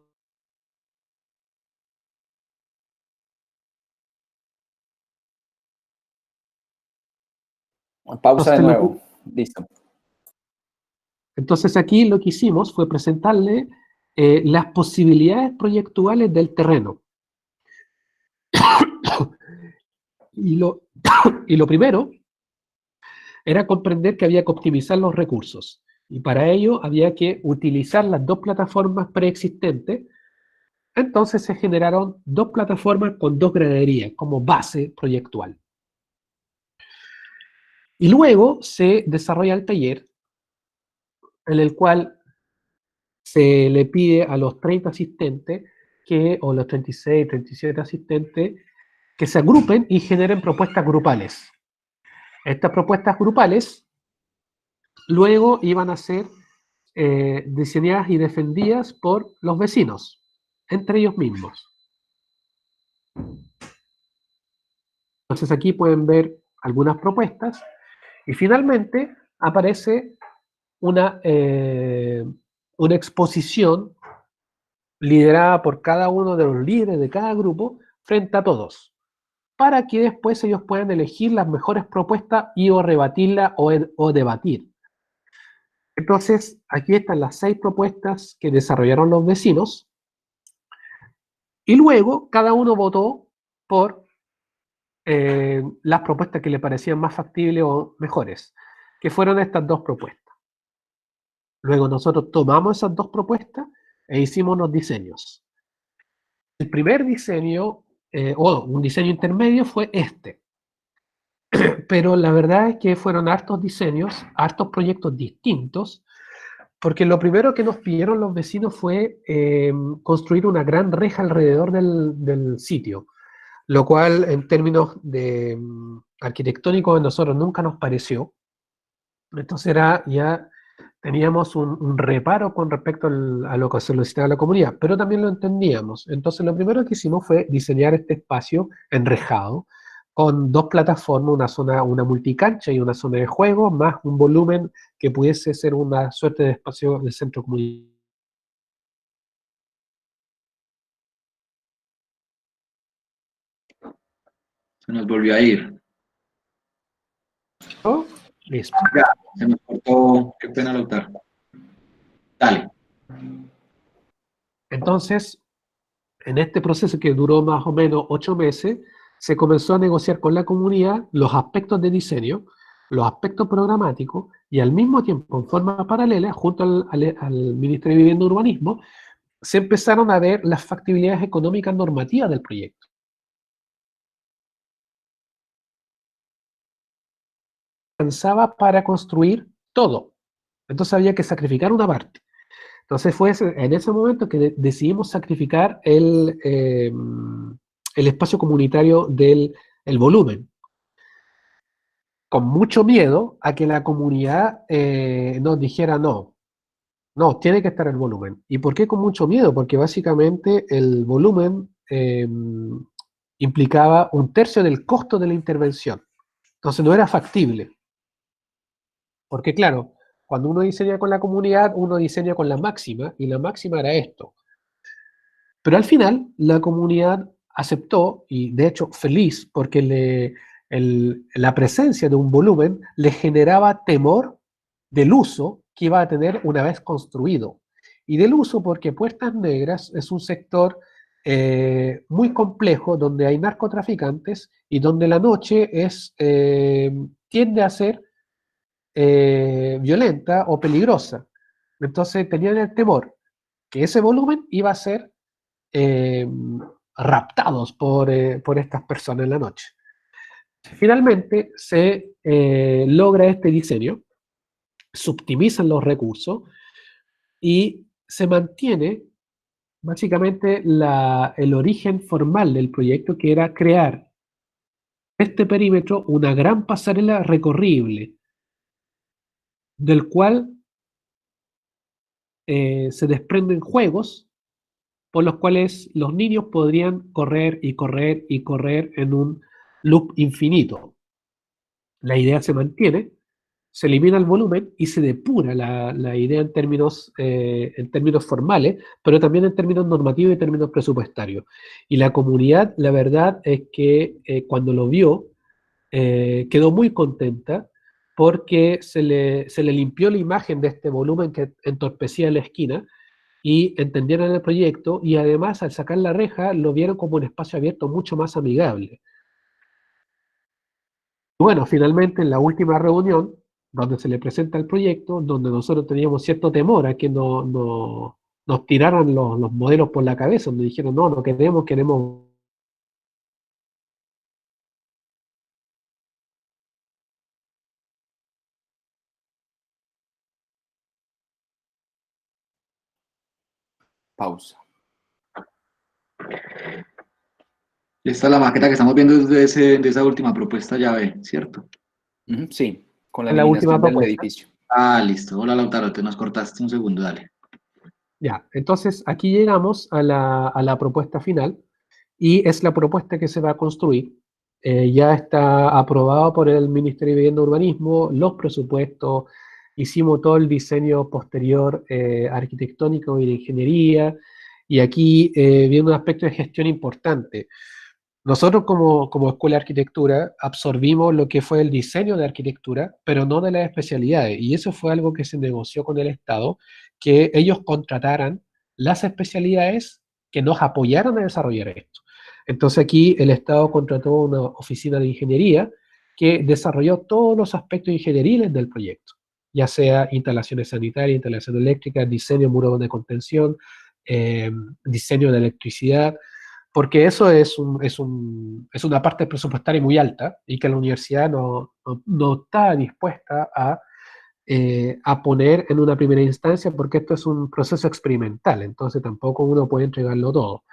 Pausa de nuevo. Listo. Entonces aquí lo que hicimos fue presentarle las posibilidades proyectuales del terreno. Y lo primero era comprender que había que optimizar los recursos. Y para ello había que utilizar las 2 plataformas preexistentes. Entonces se generaron 2 plataformas con 2 graderías como base proyectual. Y luego se desarrolla el taller en el cual se le pide a los 30 asistentes o los 36, 37 asistentes que se agrupen y generen propuestas grupales. Estas propuestas grupales luego iban a ser diseñadas y defendidas por los vecinos, entre ellos mismos. Entonces aquí pueden ver algunas propuestas y finalmente aparece una exposición liderada por cada uno de los líderes de cada grupo frente a todos, para que después ellos puedan elegir las mejores propuestas y o rebatirla o debatir. Entonces, aquí están las 6 propuestas que desarrollaron los vecinos y luego cada uno votó por las propuestas que le parecían más factibles o mejores, que fueron estas 2 propuestas. Luego nosotros tomamos esas 2 propuestas e hicimos unos diseños. El primer diseño, o un diseño intermedio, fue este. Pero la verdad es que fueron hartos diseños, hartos proyectos distintos, porque lo primero que nos pidieron los vecinos fue construir una gran reja alrededor del sitio, lo cual en términos de arquitectónicos a nosotros nunca nos pareció. Entonces ya teníamos un reparo con respecto a lo que solicitaba la comunidad, pero también lo entendíamos. Entonces lo primero que hicimos fue diseñar este espacio enrejado, con 2 plataformas, una multicancha y una zona de juego, más un volumen que pudiese ser una suerte de espacio de centro comunitario. Se nos volvió a ir. Listo. Ya, se nos cortó. Qué pena, Lautaro. Dale. Entonces, en este proceso que duró más o menos 8 meses, se comenzó a negociar con la comunidad los aspectos de diseño, los aspectos programáticos, y al mismo tiempo, en forma paralela, junto al Ministerio de Vivienda y Urbanismo, se empezaron a ver las factibilidades económicas normativas del proyecto. Alcanzaba para construir todo. Entonces había que sacrificar una parte. Entonces fue en ese momento que decidimos sacrificar el espacio comunitario del volumen, con mucho miedo a que la comunidad nos dijera no, tiene que estar el volumen. ¿Y por qué con mucho miedo? Porque básicamente el volumen implicaba 1/3 del costo de la intervención. Entonces no era factible. Porque claro, cuando uno diseña con la comunidad, uno diseña con la máxima, y la máxima era esto. Pero al final, la comunidad aceptó, y de hecho feliz, porque la presencia de un volumen le generaba temor del uso que iba a tener una vez construido. Y del uso porque Puertas Negras es un sector muy complejo, donde hay narcotraficantes y donde la noche tiende a ser violenta o peligrosa. Entonces tenían el temor que ese volumen iba a ser raptados por estas personas en la noche. Finalmente se logra este diseño, se optimizan los recursos y se mantiene básicamente el origen formal del proyecto, que era crear este perímetro una gran pasarela recorrible del cual se desprenden juegos por los cuales los niños podrían correr y correr y correr en un loop infinito. La idea se mantiene, se elimina el volumen y se depura la idea en términos formales, pero también en términos normativos y términos presupuestarios. Y la comunidad, la verdad es que cuando lo vio, quedó muy contenta porque se le limpió la imagen de este volumen que entorpecía la esquina y entendieron el proyecto y además al sacar la reja lo vieron como un espacio abierto mucho más amigable. Bueno, finalmente en la última reunión, donde se le presenta el proyecto, donde nosotros teníamos cierto temor a que nos tiraran los modelos por la cabeza, donde dijeron, no, no queremos... Pausa. Esta es la maqueta que estamos viendo de esa última propuesta llave, ¿cierto? Sí, con la La última eliminación del propuesta. edificio. Ah, listo. Hola, Lautaro, te nos cortaste un segundo, dale. Ya, entonces aquí llegamos a la propuesta final y es la propuesta que se va a construir. Ya está aprobado por el Ministerio de Vivienda y Urbanismo, los presupuestos, hicimos todo el diseño posterior arquitectónico y de ingeniería, y aquí viene un aspecto de gestión importante. Nosotros como Escuela de Arquitectura absorbimos lo que fue el diseño de arquitectura, pero no de las especialidades, y eso fue algo que se negoció con el Estado, que ellos contrataran las especialidades que nos apoyaran a desarrollar esto. Entonces aquí el Estado contrató una oficina de ingeniería que desarrolló todos los aspectos ingenieriles del proyecto, ya sea instalaciones sanitarias, instalaciones eléctricas, diseño de muros de contención, diseño de electricidad, porque eso es una parte presupuestaria muy alta y que la universidad no está dispuesta a poner en una primera instancia, porque esto es un proceso experimental, entonces tampoco uno puede entregarlo todo.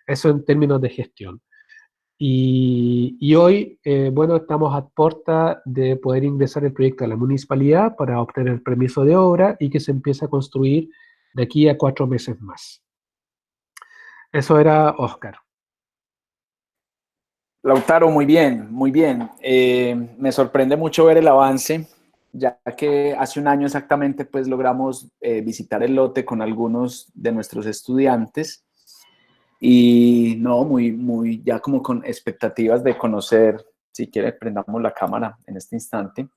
Eso en términos de gestión. Y hoy, bueno, estamos a puerta de poder ingresar el proyecto a la municipalidad para obtener el permiso de obra y que se empiece a construir de aquí a 4 meses más. Eso era Oscar. Lautaro, muy bien, muy bien. Me sorprende mucho ver el avance, ya que hace un año exactamente pues logramos visitar el lote con algunos de nuestros estudiantes y no, muy ya como con expectativas de conocer, si quiere prendamos la cámara en este instante,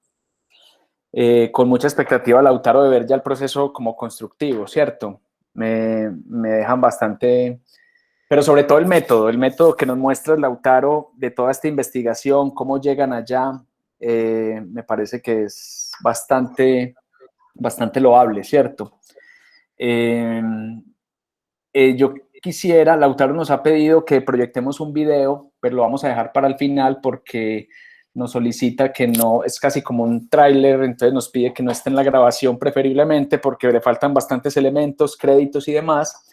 con mucha expectativa, Lautaro, de ver ya el proceso como constructivo, ¿cierto? Me dejan bastante... Pero sobre todo el método que nos muestra Lautaro de toda esta investigación, cómo llegan allá, me parece que es bastante loable, ¿cierto? Yo quisiera, Lautaro nos ha pedido que proyectemos un video, pero lo vamos a dejar para el final porque nos solicita que no, es casi como un tráiler, entonces nos pide que no esté en la grabación preferiblemente porque le faltan bastantes elementos, créditos y demás.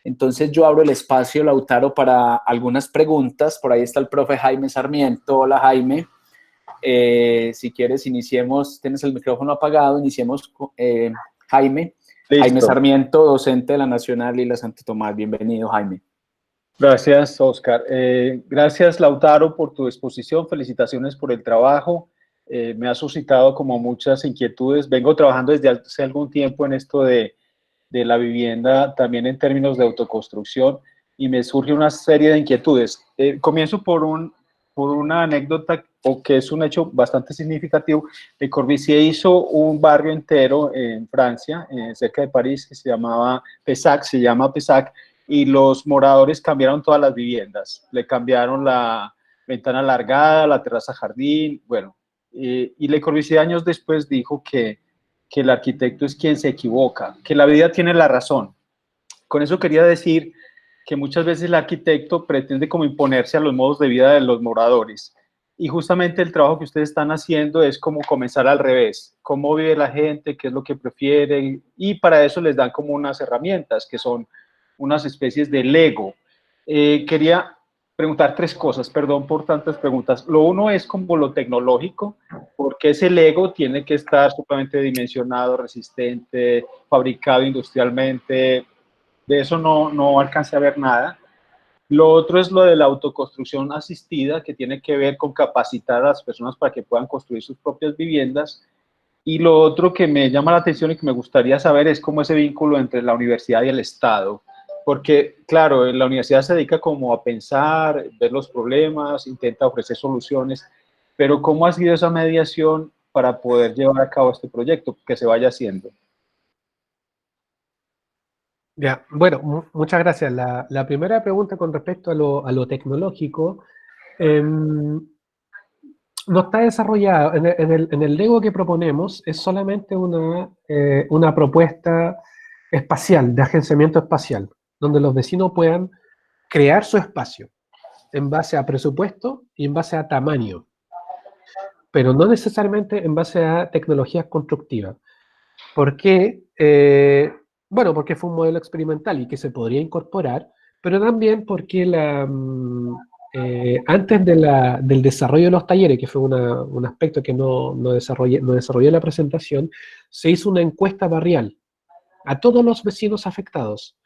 Entonces yo abro el espacio, Lautaro, para algunas preguntas. Por ahí está el profe Jaime Sarmiento. Hola, Jaime. Si quieres, iniciemos. Tienes el micrófono apagado. Iniciemos, Jaime. Listo. Jaime Sarmiento, docente de la Nacional Lila Santo Tomás. Bienvenido, Jaime. Gracias, Oscar. Gracias, Lautaro, por tu exposición. Felicitaciones por el trabajo. Me ha suscitado como muchas inquietudes. Vengo trabajando desde hace algún tiempo en esto de la vivienda, también en términos de autoconstrucción, y me surge una serie de inquietudes. Comienzo por una anécdota, o que es un hecho bastante significativo. Le Corbusier hizo un barrio entero en Francia, cerca de París, que se llama Pessac, y los moradores cambiaron todas las viviendas. Le cambiaron la ventana alargada, la terraza jardín, bueno. Y Le Corbusier años después dijo que el arquitecto es quien se equivoca, que la vida tiene la razón. Con eso quería decir que muchas veces el arquitecto pretende como imponerse a los modos de vida de los moradores. Y justamente el trabajo que ustedes están haciendo es como comenzar al revés. Cómo vive la gente, qué es lo que prefiere, y para eso les dan como unas herramientas que son unas especies de Lego. Quería preguntar 3 cosas, perdón por tantas preguntas. Lo uno es como lo tecnológico, porque ese Lego tiene que estar supremamente dimensionado, resistente, fabricado industrialmente. De eso no alcancé a ver nada. Lo otro es lo de la autoconstrucción asistida, que tiene que ver con capacitar a las personas para que puedan construir sus propias viviendas. Y lo otro que me llama la atención y que me gustaría saber es cómo ese vínculo entre la universidad y el Estado. Porque, claro, la universidad se dedica como a pensar, ver los problemas, intenta ofrecer soluciones, pero ¿cómo ha sido esa mediación para poder llevar a cabo este proyecto que se vaya haciendo? Ya, bueno, muchas gracias. La primera pregunta con respecto a lo tecnológico, no está desarrollado. En el Lego que proponemos es solamente una propuesta espacial, de agenciamiento espacial, donde los vecinos puedan crear su espacio en base a presupuesto y en base a tamaño, pero no necesariamente en base a tecnologías constructivas. ¿Por qué? Bueno, porque fue un modelo experimental y que se podría incorporar, pero también porque antes del desarrollo de los talleres, que fue un aspecto que no desarrollé en la presentación, se hizo una encuesta barrial a todos los vecinos afectados.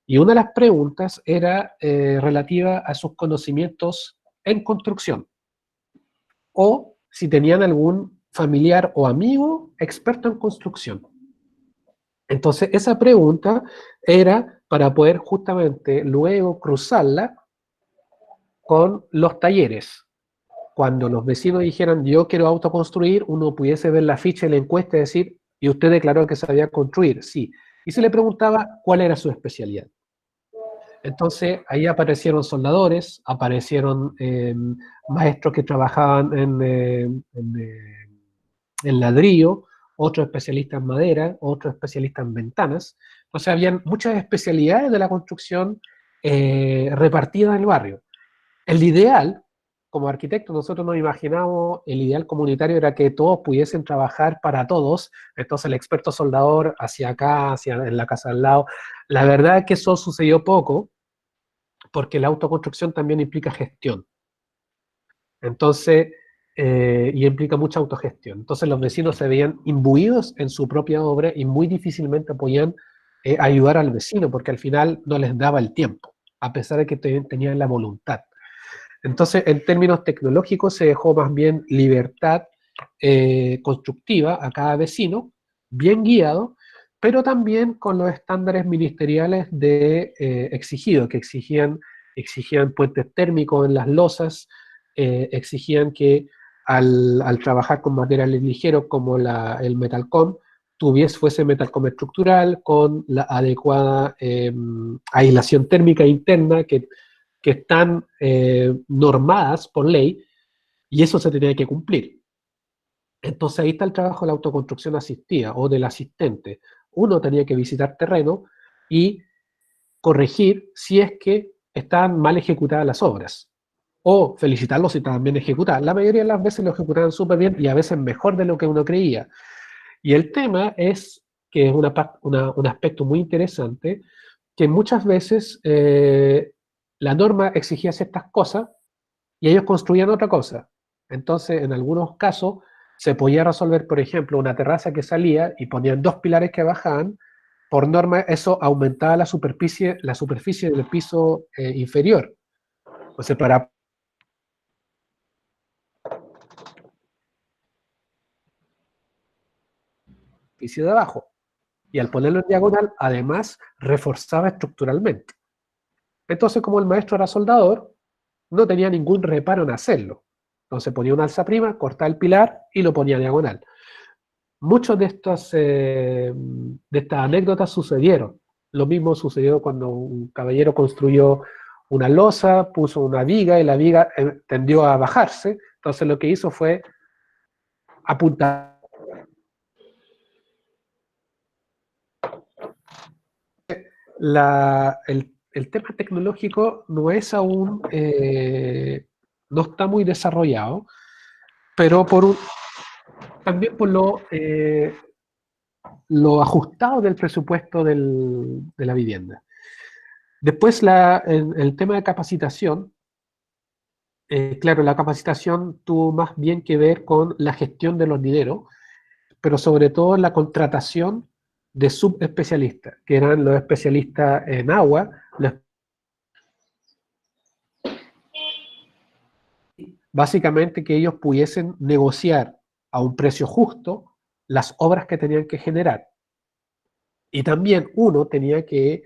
Y una de las preguntas era relativa a sus conocimientos en construcción, o si tenían algún familiar o amigo experto en construcción. Entonces, esa pregunta era para poder justamente luego cruzarla con los talleres. Cuando los vecinos dijeran, yo quiero autoconstruir, uno pudiese ver la ficha de la encuesta y decir, ¿y usted declaró que sabía construir? Sí. Y se le preguntaba cuál era su especialidad. Entonces, ahí aparecieron soldadores, aparecieron maestros que trabajaban en ladrillo, otro especialista en madera, otro especialista en ventanas. Entonces, habían muchas especialidades de la construcción repartidas en el barrio. El ideal, como arquitectos, nosotros nos imaginamos, el ideal comunitario era que todos pudiesen trabajar para todos, entonces el experto soldador hacia acá, hacia en la casa al lado. La verdad es que eso sucedió poco, porque la autoconstrucción también implica gestión. Entonces, y implica mucha autogestión. Entonces los vecinos se veían imbuidos en su propia obra y muy difícilmente podían ayudar al vecino, porque al final no les daba el tiempo, a pesar de que tenían la voluntad. Entonces, en términos tecnológicos, se dejó más bien libertad constructiva a cada vecino, bien guiado, pero también con los estándares ministeriales exigidos, que exigían puentes térmicos en las losas, exigían que al trabajar con materiales ligeros como el Metalcom, fuese Metalcom estructural con la adecuada aislación térmica interna que están normadas por ley, y eso se tenía que cumplir. Entonces ahí está el trabajo de la autoconstrucción asistida o del asistente. Uno tenía que visitar terreno y corregir si es que estaban mal ejecutadas las obras, o felicitarlos si estaban bien ejecutadas. La mayoría de las veces lo ejecutaban súper bien y a veces mejor de lo que uno creía. Y el tema es que es un aspecto muy interesante, que muchas veces la norma exigía ciertas cosas y ellos construían otra cosa. Entonces, en algunos casos, se podía resolver, por ejemplo, una terraza que salía y ponían dos pilares que bajaban. Por norma, eso aumentaba la superficie del piso inferior. O sea, para el piso de abajo. Y al ponerlo en diagonal, además, reforzaba estructuralmente. Entonces, como el maestro era soldador, no tenía ningún reparo en hacerlo. Entonces ponía una alzaprima, cortaba el pilar y lo ponía diagonal. Muchas de estas anécdotas sucedieron. Lo mismo sucedió cuando un caballero construyó una losa, puso una viga y la viga tendió a bajarse. Entonces lo que hizo fue apuntar. El tema tecnológico no es aún, no está muy desarrollado, pero también por lo ajustado del presupuesto de la vivienda. Después, el tema de capacitación Claro, la capacitación tuvo más bien que ver con la gestión de los dineros, pero sobre todo la contratación de subespecialistas, que eran los especialistas en agua, básicamente que ellos pudiesen negociar a un precio justo las obras que tenían que generar. Y también uno tenía que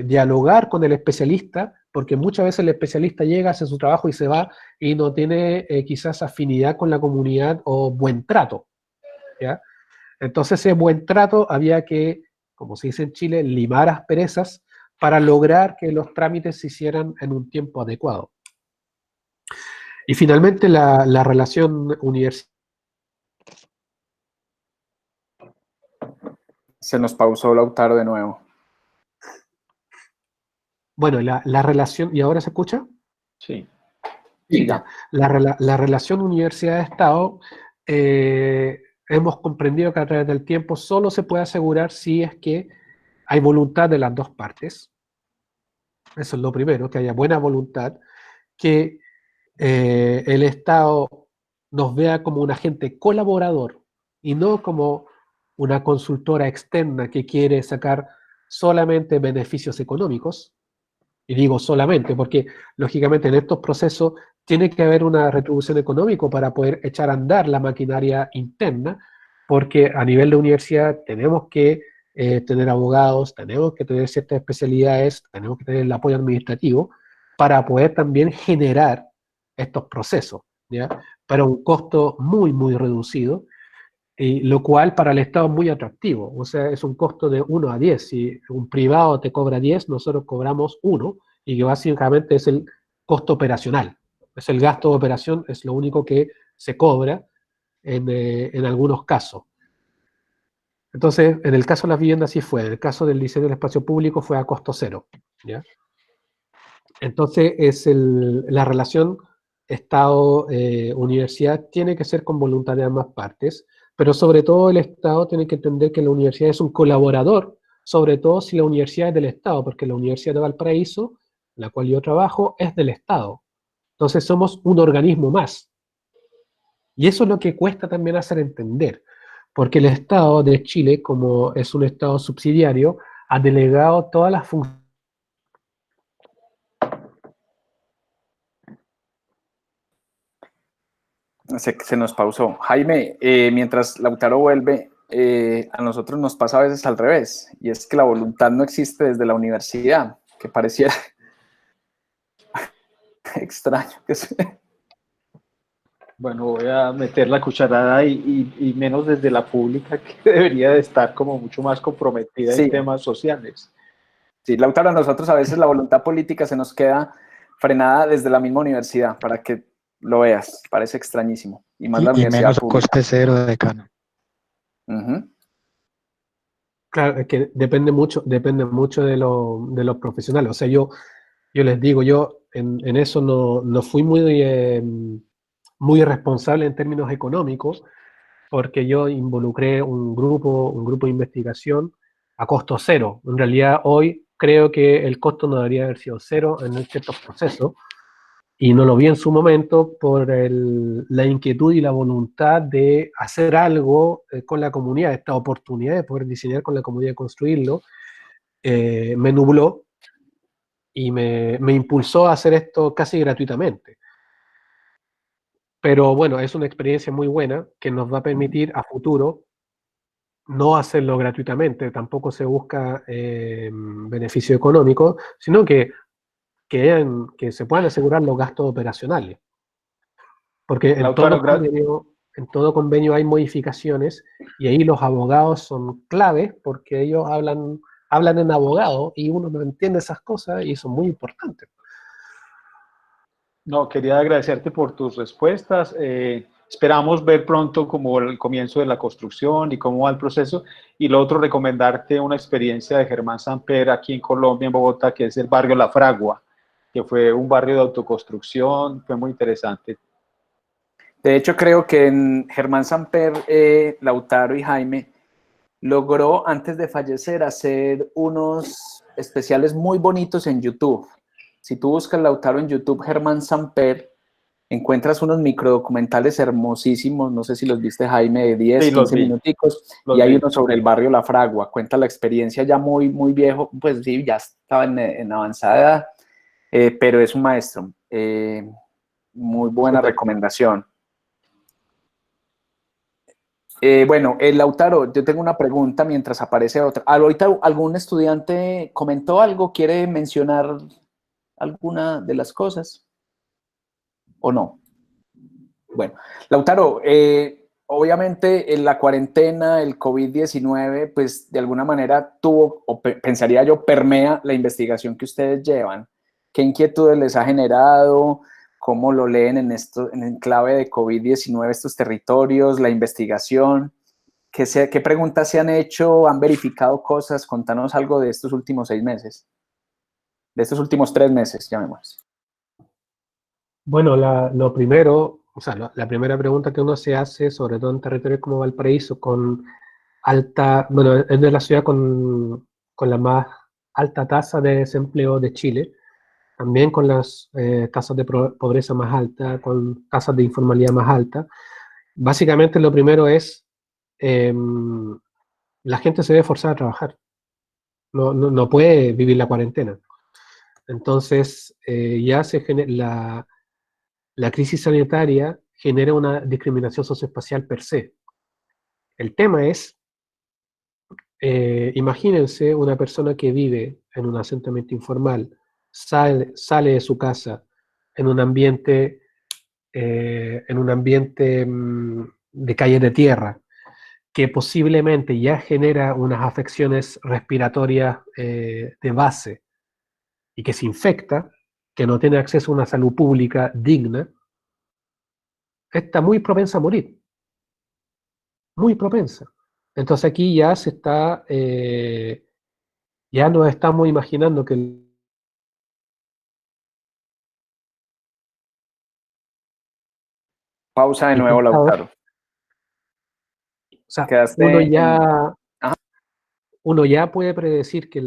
dialogar con el especialista, porque muchas veces el especialista llega, hace su trabajo y se va, y no tiene quizás afinidad con la comunidad o buen trato, ¿ya? Entonces ese buen trato había que, como se dice en Chile, limar asperezas para lograr que los trámites se hicieran en un tiempo adecuado. Y finalmente la relación universidad. Se nos pausó Lautaro de nuevo. Bueno, la relación, ¿y ahora se escucha? Sí. Sí, ya. La relación universidad-Estado, hemos comprendido que a través del tiempo solo se puede asegurar si es que hay voluntad de las dos partes. Eso es lo primero, que haya buena voluntad, que el Estado nos vea como un agente colaborador y no como una consultora externa que quiere sacar solamente beneficios económicos. Y digo solamente porque, lógicamente, en estos procesos tiene que haber una retribución económica para poder echar a andar la maquinaria interna, porque a nivel de universidad tenemos que tener abogados, tenemos que tener ciertas especialidades, tenemos que tener el apoyo administrativo para poder también generar estos procesos, ¿ya? Para un costo muy, muy reducido, lo cual para el Estado es muy atractivo. O sea, es un costo de 1 a 10. Si un privado te cobra 10, nosotros cobramos 1, y que básicamente es el costo operacional. Es el gasto de operación, es lo único que se cobra en algunos casos. Entonces, en el caso de las viviendas sí fue. En el caso del diseño del espacio público fue a costo cero, ¿ya? Entonces, la relación Estado-universidad tiene que ser con voluntad de ambas partes, pero sobre todo el Estado tiene que entender que la universidad es un colaborador, sobre todo si la universidad es del Estado, porque la Universidad de Valparaíso, en la cual yo trabajo, es del Estado. Entonces somos un organismo más. Y eso es lo que cuesta también hacer entender, porque el Estado de Chile, como es un Estado subsidiario, ha delegado todas las funciones. Se nos pausó. Jaime, mientras Lautaro vuelve, a nosotros nos pasa a veces al revés, y es que la voluntad no existe desde la universidad, que pareciera extraño. Bueno, voy a meter la cucharada y menos desde la pública, que debería de estar como mucho más comprometida en Sí, temas sociales. sí, Lautaro, a nosotros a veces la voluntad política se nos queda frenada desde la misma universidad, para que lo veas, parece extrañísimo, y más la Y universidad menos pública. coste cero de decano. Claro, es que depende mucho de los profesionales. O sea, yo les digo, yo en eso no fui muy irresponsable en términos económicos, porque yo involucré un grupo de investigación a costo cero. En realidad, hoy creo que el costo no debería haber sido cero en ciertos procesos, y no lo vi en su momento por la inquietud y la voluntad de hacer algo con la comunidad. Esta oportunidad de poder diseñar con la comunidad y construirlo me nubló y me impulsó a hacer esto casi gratuitamente. Pero bueno, es una experiencia muy buena que nos va a permitir a futuro no hacerlo gratuitamente. Tampoco se busca beneficio económico, sino que se puedan asegurar los gastos operacionales. Porque Lautaro, en todo convenio hay modificaciones, y ahí los abogados son claves, porque ellos hablan en abogado y uno no entiende esas cosas y son muy importantes. no, quería agradecerte por tus respuestas. Esperamos ver pronto como el comienzo de la construcción y cómo va el proceso. Y lo otro, recomendarte una experiencia de Germán Samper aquí en Colombia, en Bogotá, que es el barrio La Fragua, que fue un barrio de autoconstrucción, fue muy interesante. De hecho, creo que en Germán Samper, Lautaro y Jaime logró, antes de fallecer, hacer unos especiales muy bonitos en YouTube. Si tú buscas Lautaro en YouTube, Germán Samper, encuentras unos microdocumentales hermosísimos, no sé si los viste, Jaime, de 10, Sí, los 15 vi, minuticos, los y hay vi. uno sobre el barrio La Fragua, cuenta la experiencia ya muy, muy viejo, pues sí, ya estaba en avanzada edad, pero es un maestro. Muy buena Súper. recomendación. Bueno, Lautaro, yo tengo una pregunta mientras aparece otra. Ahorita algún estudiante comentó algo, quiere mencionar alguna de las cosas o no. Bueno, Lautaro, obviamente en la cuarentena, el COVID-19, pues de alguna manera tuvo, o pensaría yo, permea la investigación que ustedes llevan. ¿Qué inquietudes les ha generado? ¿Cómo lo leen en el clave de COVID-19 estos territorios, la investigación? ¿Qué preguntas se han hecho? ¿Han verificado cosas? Contanos algo de estos últimos 6 meses, de estos últimos 3 meses, llamémoslo. Bueno, lo primero, o sea, la primera pregunta que uno se hace, sobre todo en territorios como Valparaíso, con alta, bueno, es de la ciudad con la más alta tasa de desempleo de Chile, también con las tasas de pobreza más altas, con tasas de informalidad más altas. Básicamente lo primero es, la gente se debe forzar a trabajar, no puede vivir la cuarentena. Entonces, ya la crisis sanitaria genera una discriminación socioespacial per se. El tema es, imagínense una persona que vive en un asentamiento informal, sale de su casa en un ambiente, de calle de tierra, que posiblemente ya genera unas afecciones respiratorias de base y que se infecta, que no tiene acceso a una salud pública digna, está muy propensa a morir, muy propensa. Entonces aquí ya ya nos estamos imaginando que el Pausa de nuevo, infectados, Lautaro. o sea, Quedaste en... Ajá. uno ya puede predecir que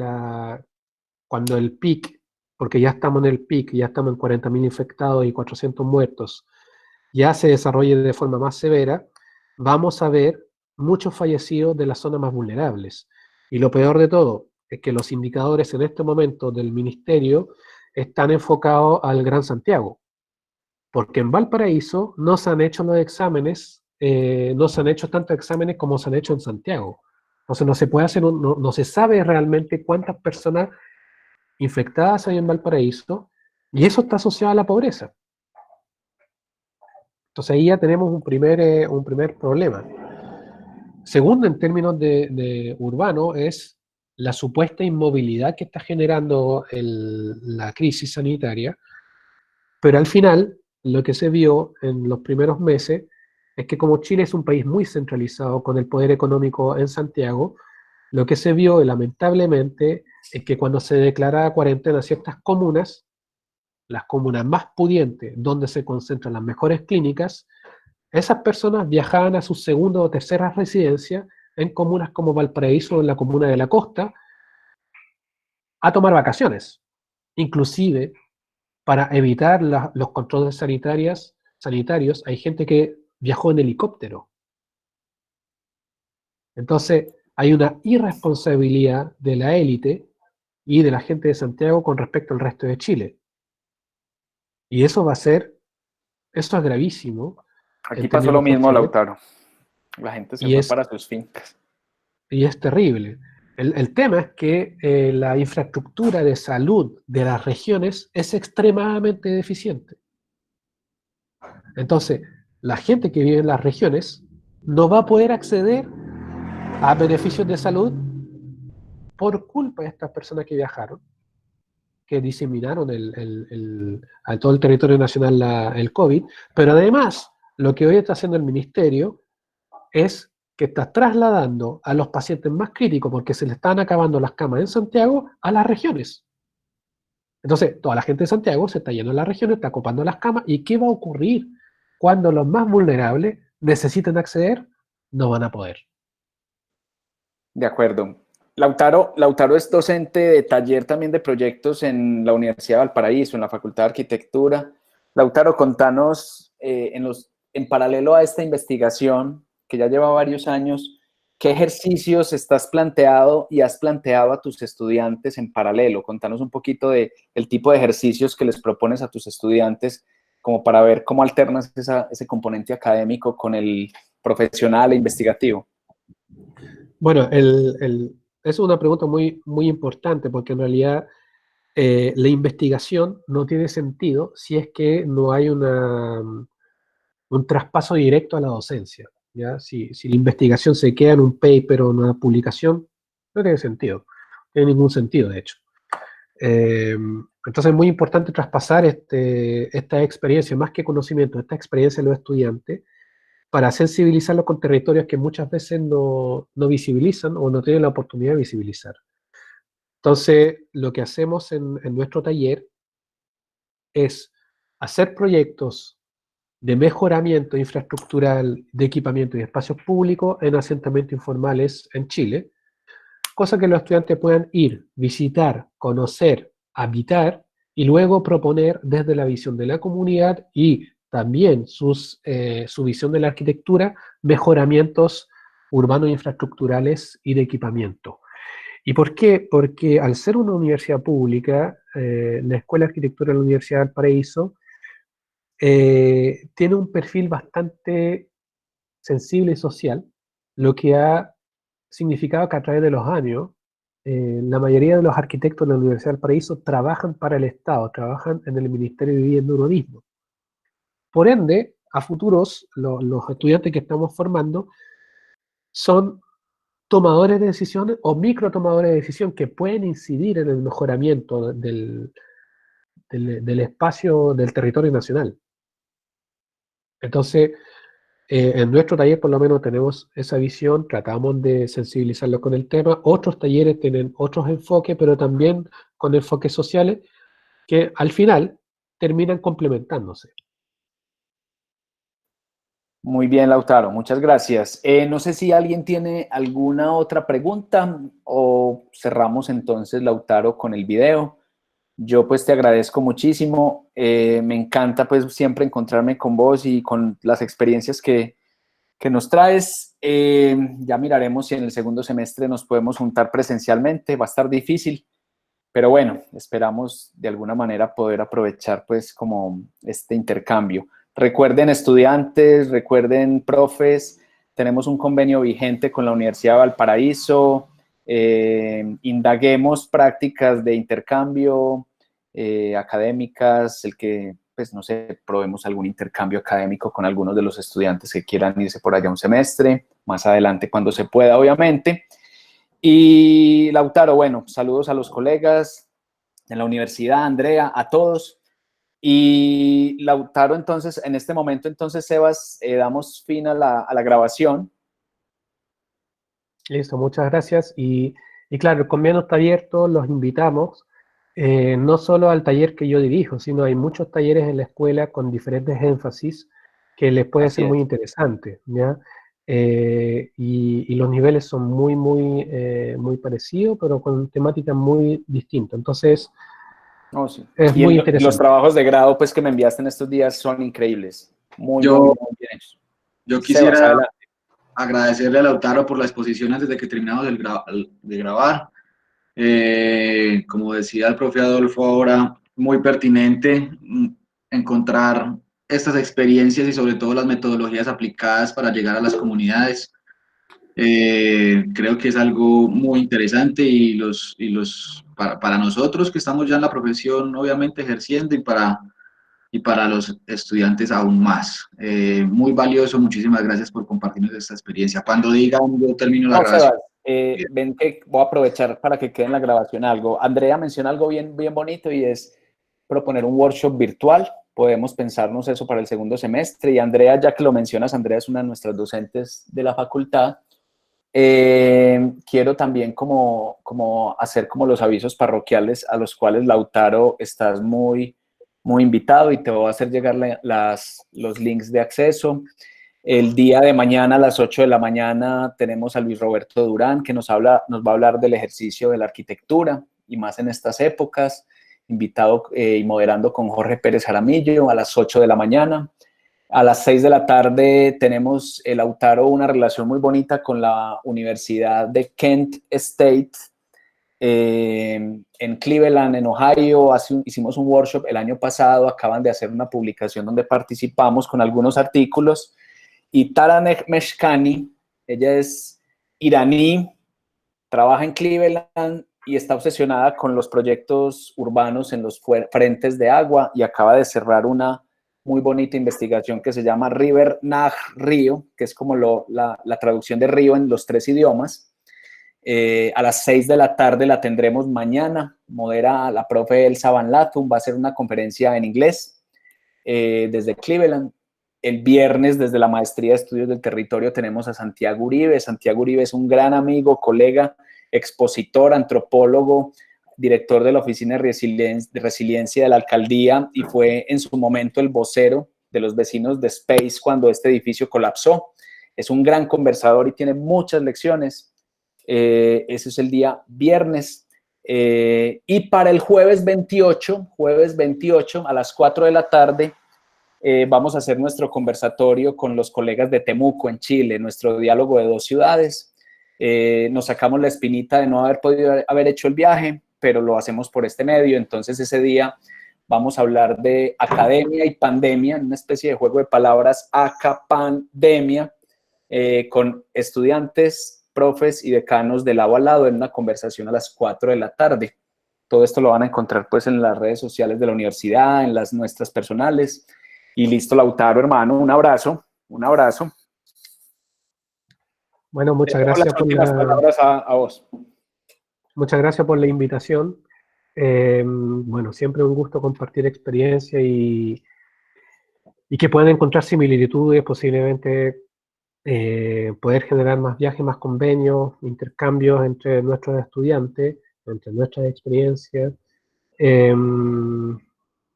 cuando el pic, porque ya estamos en el pic, ya estamos en 40.000 infectados y 400 muertos, ya se desarrolle de forma más severa, vamos a ver muchos fallecidos de las zonas más vulnerables. Y lo peor de todo es que los indicadores en este momento del ministerio están enfocados al Gran Santiago, porque en Valparaíso no se han hecho los exámenes, no se han hecho tantos exámenes como se han hecho en Santiago. Entonces no se puede hacer, no se sabe realmente cuántas personas infectadas hay en Valparaíso, y eso está asociado a la pobreza. Entonces ahí ya tenemos un primer problema. Segundo, en términos de urbano, es la supuesta inmovilidad que está generando la crisis sanitaria, pero al final lo que se vio en los primeros meses es que como Chile es un país muy centralizado con el poder económico en Santiago, lo que se vio lamentablemente es que cuando se declaraba cuarentena ciertas comunas, las comunas más pudientes, donde se concentran las mejores clínicas, esas personas viajaban a sus segundas o terceras residencias en comunas como Valparaíso o en la comuna de la costa a tomar vacaciones, inclusive para evitar los controles sanitarios, hay gente que viajó en helicóptero. Entonces, hay una irresponsabilidad de la élite y de la gente de Santiago con respecto al resto de Chile. Y eso eso es gravísimo Aquí en pasó lo términos mismo, sociales Lautaro. La gente se y fue es, para sus fincas. y es terrible. El tema es que la infraestructura de salud de las regiones es extremadamente deficiente. Entonces, la gente que vive en las regiones no va a poder acceder a beneficios de salud por culpa de estas personas que viajaron, que diseminaron a todo el territorio nacional el COVID, pero además lo que hoy está haciendo el ministerio es que está trasladando a los pacientes más críticos, porque se le están acabando las camas en Santiago, a las regiones. Entonces, toda la gente de Santiago se está yendo a las regiones, está ocupando las camas, ¿y qué va a ocurrir cuando los más vulnerables necesiten acceder? No van a poder. De acuerdo. Lautaro es docente de taller también de proyectos en la Universidad de Valparaíso, en la Facultad de Arquitectura. Lautaro, contanos, en paralelo a esta investigación, que ya lleva varios años, ¿qué ejercicios estás planteado y has planteado a tus estudiantes en paralelo? Contanos un poquito del tipo de ejercicios que les propones a tus estudiantes, como para ver cómo alternas ese componente académico con el profesional e investigativo. Bueno, es una pregunta muy, muy importante, porque en realidad la investigación no tiene sentido si es que no hay un traspaso directo a la docencia, ¿ya? Si la investigación se queda en un paper o en una publicación, no tiene sentido, no tiene ningún sentido, de hecho. Entonces es muy importante traspasar esta experiencia, más que conocimiento, esta experiencia de los estudiantes, para sensibilizarlos con territorios que muchas veces no visibilizan o no tienen la oportunidad de visibilizar. Entonces, lo que hacemos en nuestro taller es hacer proyectos de mejoramiento infraestructural, de equipamiento y espacios públicos en asentamientos informales en Chile, cosa que los estudiantes puedan ir, visitar, conocer, habitar y luego proponer desde la visión de la comunidad y también su visión de la arquitectura, mejoramientos urbanos infraestructurales y de equipamiento. ¿Y por qué? Porque al ser una universidad pública, la Escuela de Arquitectura de la Universidad de Valparaíso tiene un perfil bastante sensible y social, lo que ha significado que a través de los años, la mayoría de los arquitectos de la Universidad del Paraíso trabajan para el Estado, trabajan en el Ministerio de Vivienda y Urbanismo. Por ende, a futuros, los estudiantes que estamos formando son tomadores de decisiones o micro tomadores de decisión que pueden incidir en el mejoramiento del espacio del territorio nacional. Entonces, en nuestro taller por lo menos tenemos esa visión, tratamos de sensibilizarlos con el tema. Otros talleres tienen otros enfoques, pero también con enfoques sociales que al final terminan complementándose. Muy bien, Lautaro, muchas gracias. No sé si alguien tiene alguna otra pregunta o cerramos entonces, Lautaro, con el video. Yo pues te agradezco muchísimo. Me encanta pues siempre encontrarme con vos y con las experiencias que nos traes. Ya miraremos si en el segundo semestre nos podemos juntar presencialmente. Va a estar difícil, pero bueno, esperamos de alguna manera poder aprovechar pues como este intercambio. Recuerden, estudiantes, recuerden, profes, tenemos un convenio vigente con la Universidad de Valparaíso. Indaguemos prácticas de intercambio académicas, el que, pues no sé, probemos algún intercambio académico con algunos de los estudiantes que quieran irse por allá un semestre, más adelante cuando se pueda, obviamente. Y Lautaro, bueno, saludos a los colegas de la universidad, Andrea, a todos. Y Lautaro, entonces, en este momento, entonces, Sebas, damos fin a la grabación. Listo, muchas gracias. Y claro, el convenio está abierto, los invitamos, no solo al taller que yo dirijo, sino hay muchos talleres en la escuela con diferentes énfasis que les puede ser muy interesante, ¿ya? Y los niveles son muy parecidos, pero con temáticas muy distintas. Entonces, oh, sí. es muy interesante. Los trabajos de grado pues, que me enviaste en estos días son increíbles. Muy bien hechos. Yo quisiera Sebas, agradecerle a Lautaro por la exposición antes de que terminamos de grabar. Como decía el profe Adolfo ahora, muy pertinente encontrar estas experiencias y sobre todo las metodologías aplicadas para llegar a las comunidades. Creo que es algo muy interesante y para nosotros que estamos ya en la profesión, obviamente ejerciendo, y para los estudiantes aún más. Muy valioso, muchísimas gracias por compartirnos esta experiencia. Cuando digan, yo termino la grabación. Sebas, ven que voy a aprovechar para que quede en la grabación algo. Andrea menciona algo bien bonito y es proponer un workshop virtual. Podemos pensarnos eso para el segundo semestre. Y Andrea, ya que lo mencionas, Andrea es una de nuestras docentes de la facultad. Quiero también como hacer como los avisos parroquiales a los cuales, Lautaro, estás muy invitado y te voy a hacer llegar los links de acceso. El día de mañana a las 8 de la mañana tenemos a Luis Roberto Durán que nos va a hablar del ejercicio de la arquitectura y más en estas épocas. invitado y moderando con Jorge Pérez Jaramillo a las 8 de la mañana. A las 6 de la tarde tenemos el Lautaro una relación muy bonita con la Universidad de Kent State en Cleveland, en Ohio. Hicimos un workshop el año pasado, acaban de hacer una publicación donde participamos con algunos artículos. Y Tara Meshkani, ella es iraní, trabaja en Cleveland y está obsesionada con los proyectos urbanos en los frentes de agua y acaba de cerrar una muy bonita investigación que se llama River Naj Río, que es como la traducción de río en los 3 idiomas. A las 6 de la tarde la tendremos mañana, modera la profe Elsa Van Latum, va a hacer una conferencia en inglés desde Cleveland. El viernes, desde la Maestría de Estudios del Territorio, tenemos a Santiago Uribe. Santiago Uribe es un gran amigo, colega, expositor, antropólogo, director de la Oficina de Resiliencia de la Alcaldía y fue en su momento el vocero de los vecinos de Space cuando este edificio colapsó. Es un gran conversador y tiene muchas lecciones. Ese es el día viernes. Y para el jueves 28 a las 4 de la tarde, vamos a hacer nuestro conversatorio con los colegas de Temuco en Chile, nuestro diálogo de 2 ciudades. Nos sacamos la espinita de no haber podido haber hecho el viaje, pero lo hacemos por este medio. Entonces ese día vamos a hablar de academia y pandemia, una especie de juego de palabras, ACA-pandemia, con estudiantes, profes y decanos de lado a lado en una conversación a las 4 de la tarde. Todo esto lo van a encontrar pues en las redes sociales de la universidad, en las nuestras personales. Y listo, Lautaro, hermano, un abrazo, un abrazo. Bueno, muchas gracias por palabras a vos. Muchas gracias por la invitación. Bueno, siempre un gusto compartir experiencia y que puedan encontrar similitudes, posiblemente poder generar más viajes, más convenios, intercambios entre nuestros estudiantes, entre nuestras experiencias.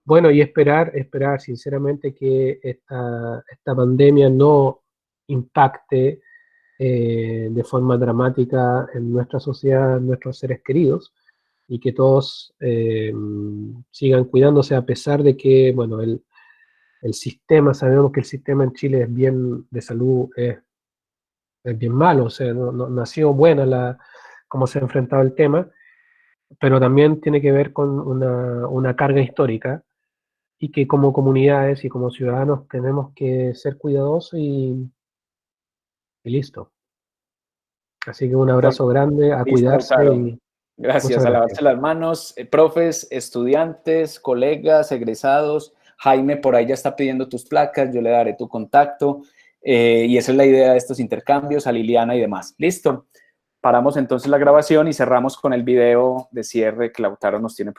Bueno, y esperar sinceramente que esta pandemia no impacte de forma dramática en nuestra sociedad, en nuestros seres queridos, y que todos sigan cuidándose a pesar de que, bueno, el sistema, sabemos que el sistema en Chile es bien de salud, es bien malo, o sea, no ha sido buena cómo se ha enfrentado el tema, pero también tiene que ver con una carga histórica y que como comunidades y como ciudadanos tenemos que ser cuidadosos y listo. Así que un abrazo grande, a cuidarse y gracias, a lavarse las manos, profes, estudiantes, colegas, egresados. Jaime por ahí ya está pidiendo tus placas, yo le daré tu contacto y esa es la idea de estos intercambios, a Liliana y demás. Listo, paramos entonces la grabación y cerramos con el video de cierre que Lautaro nos tiene preparado.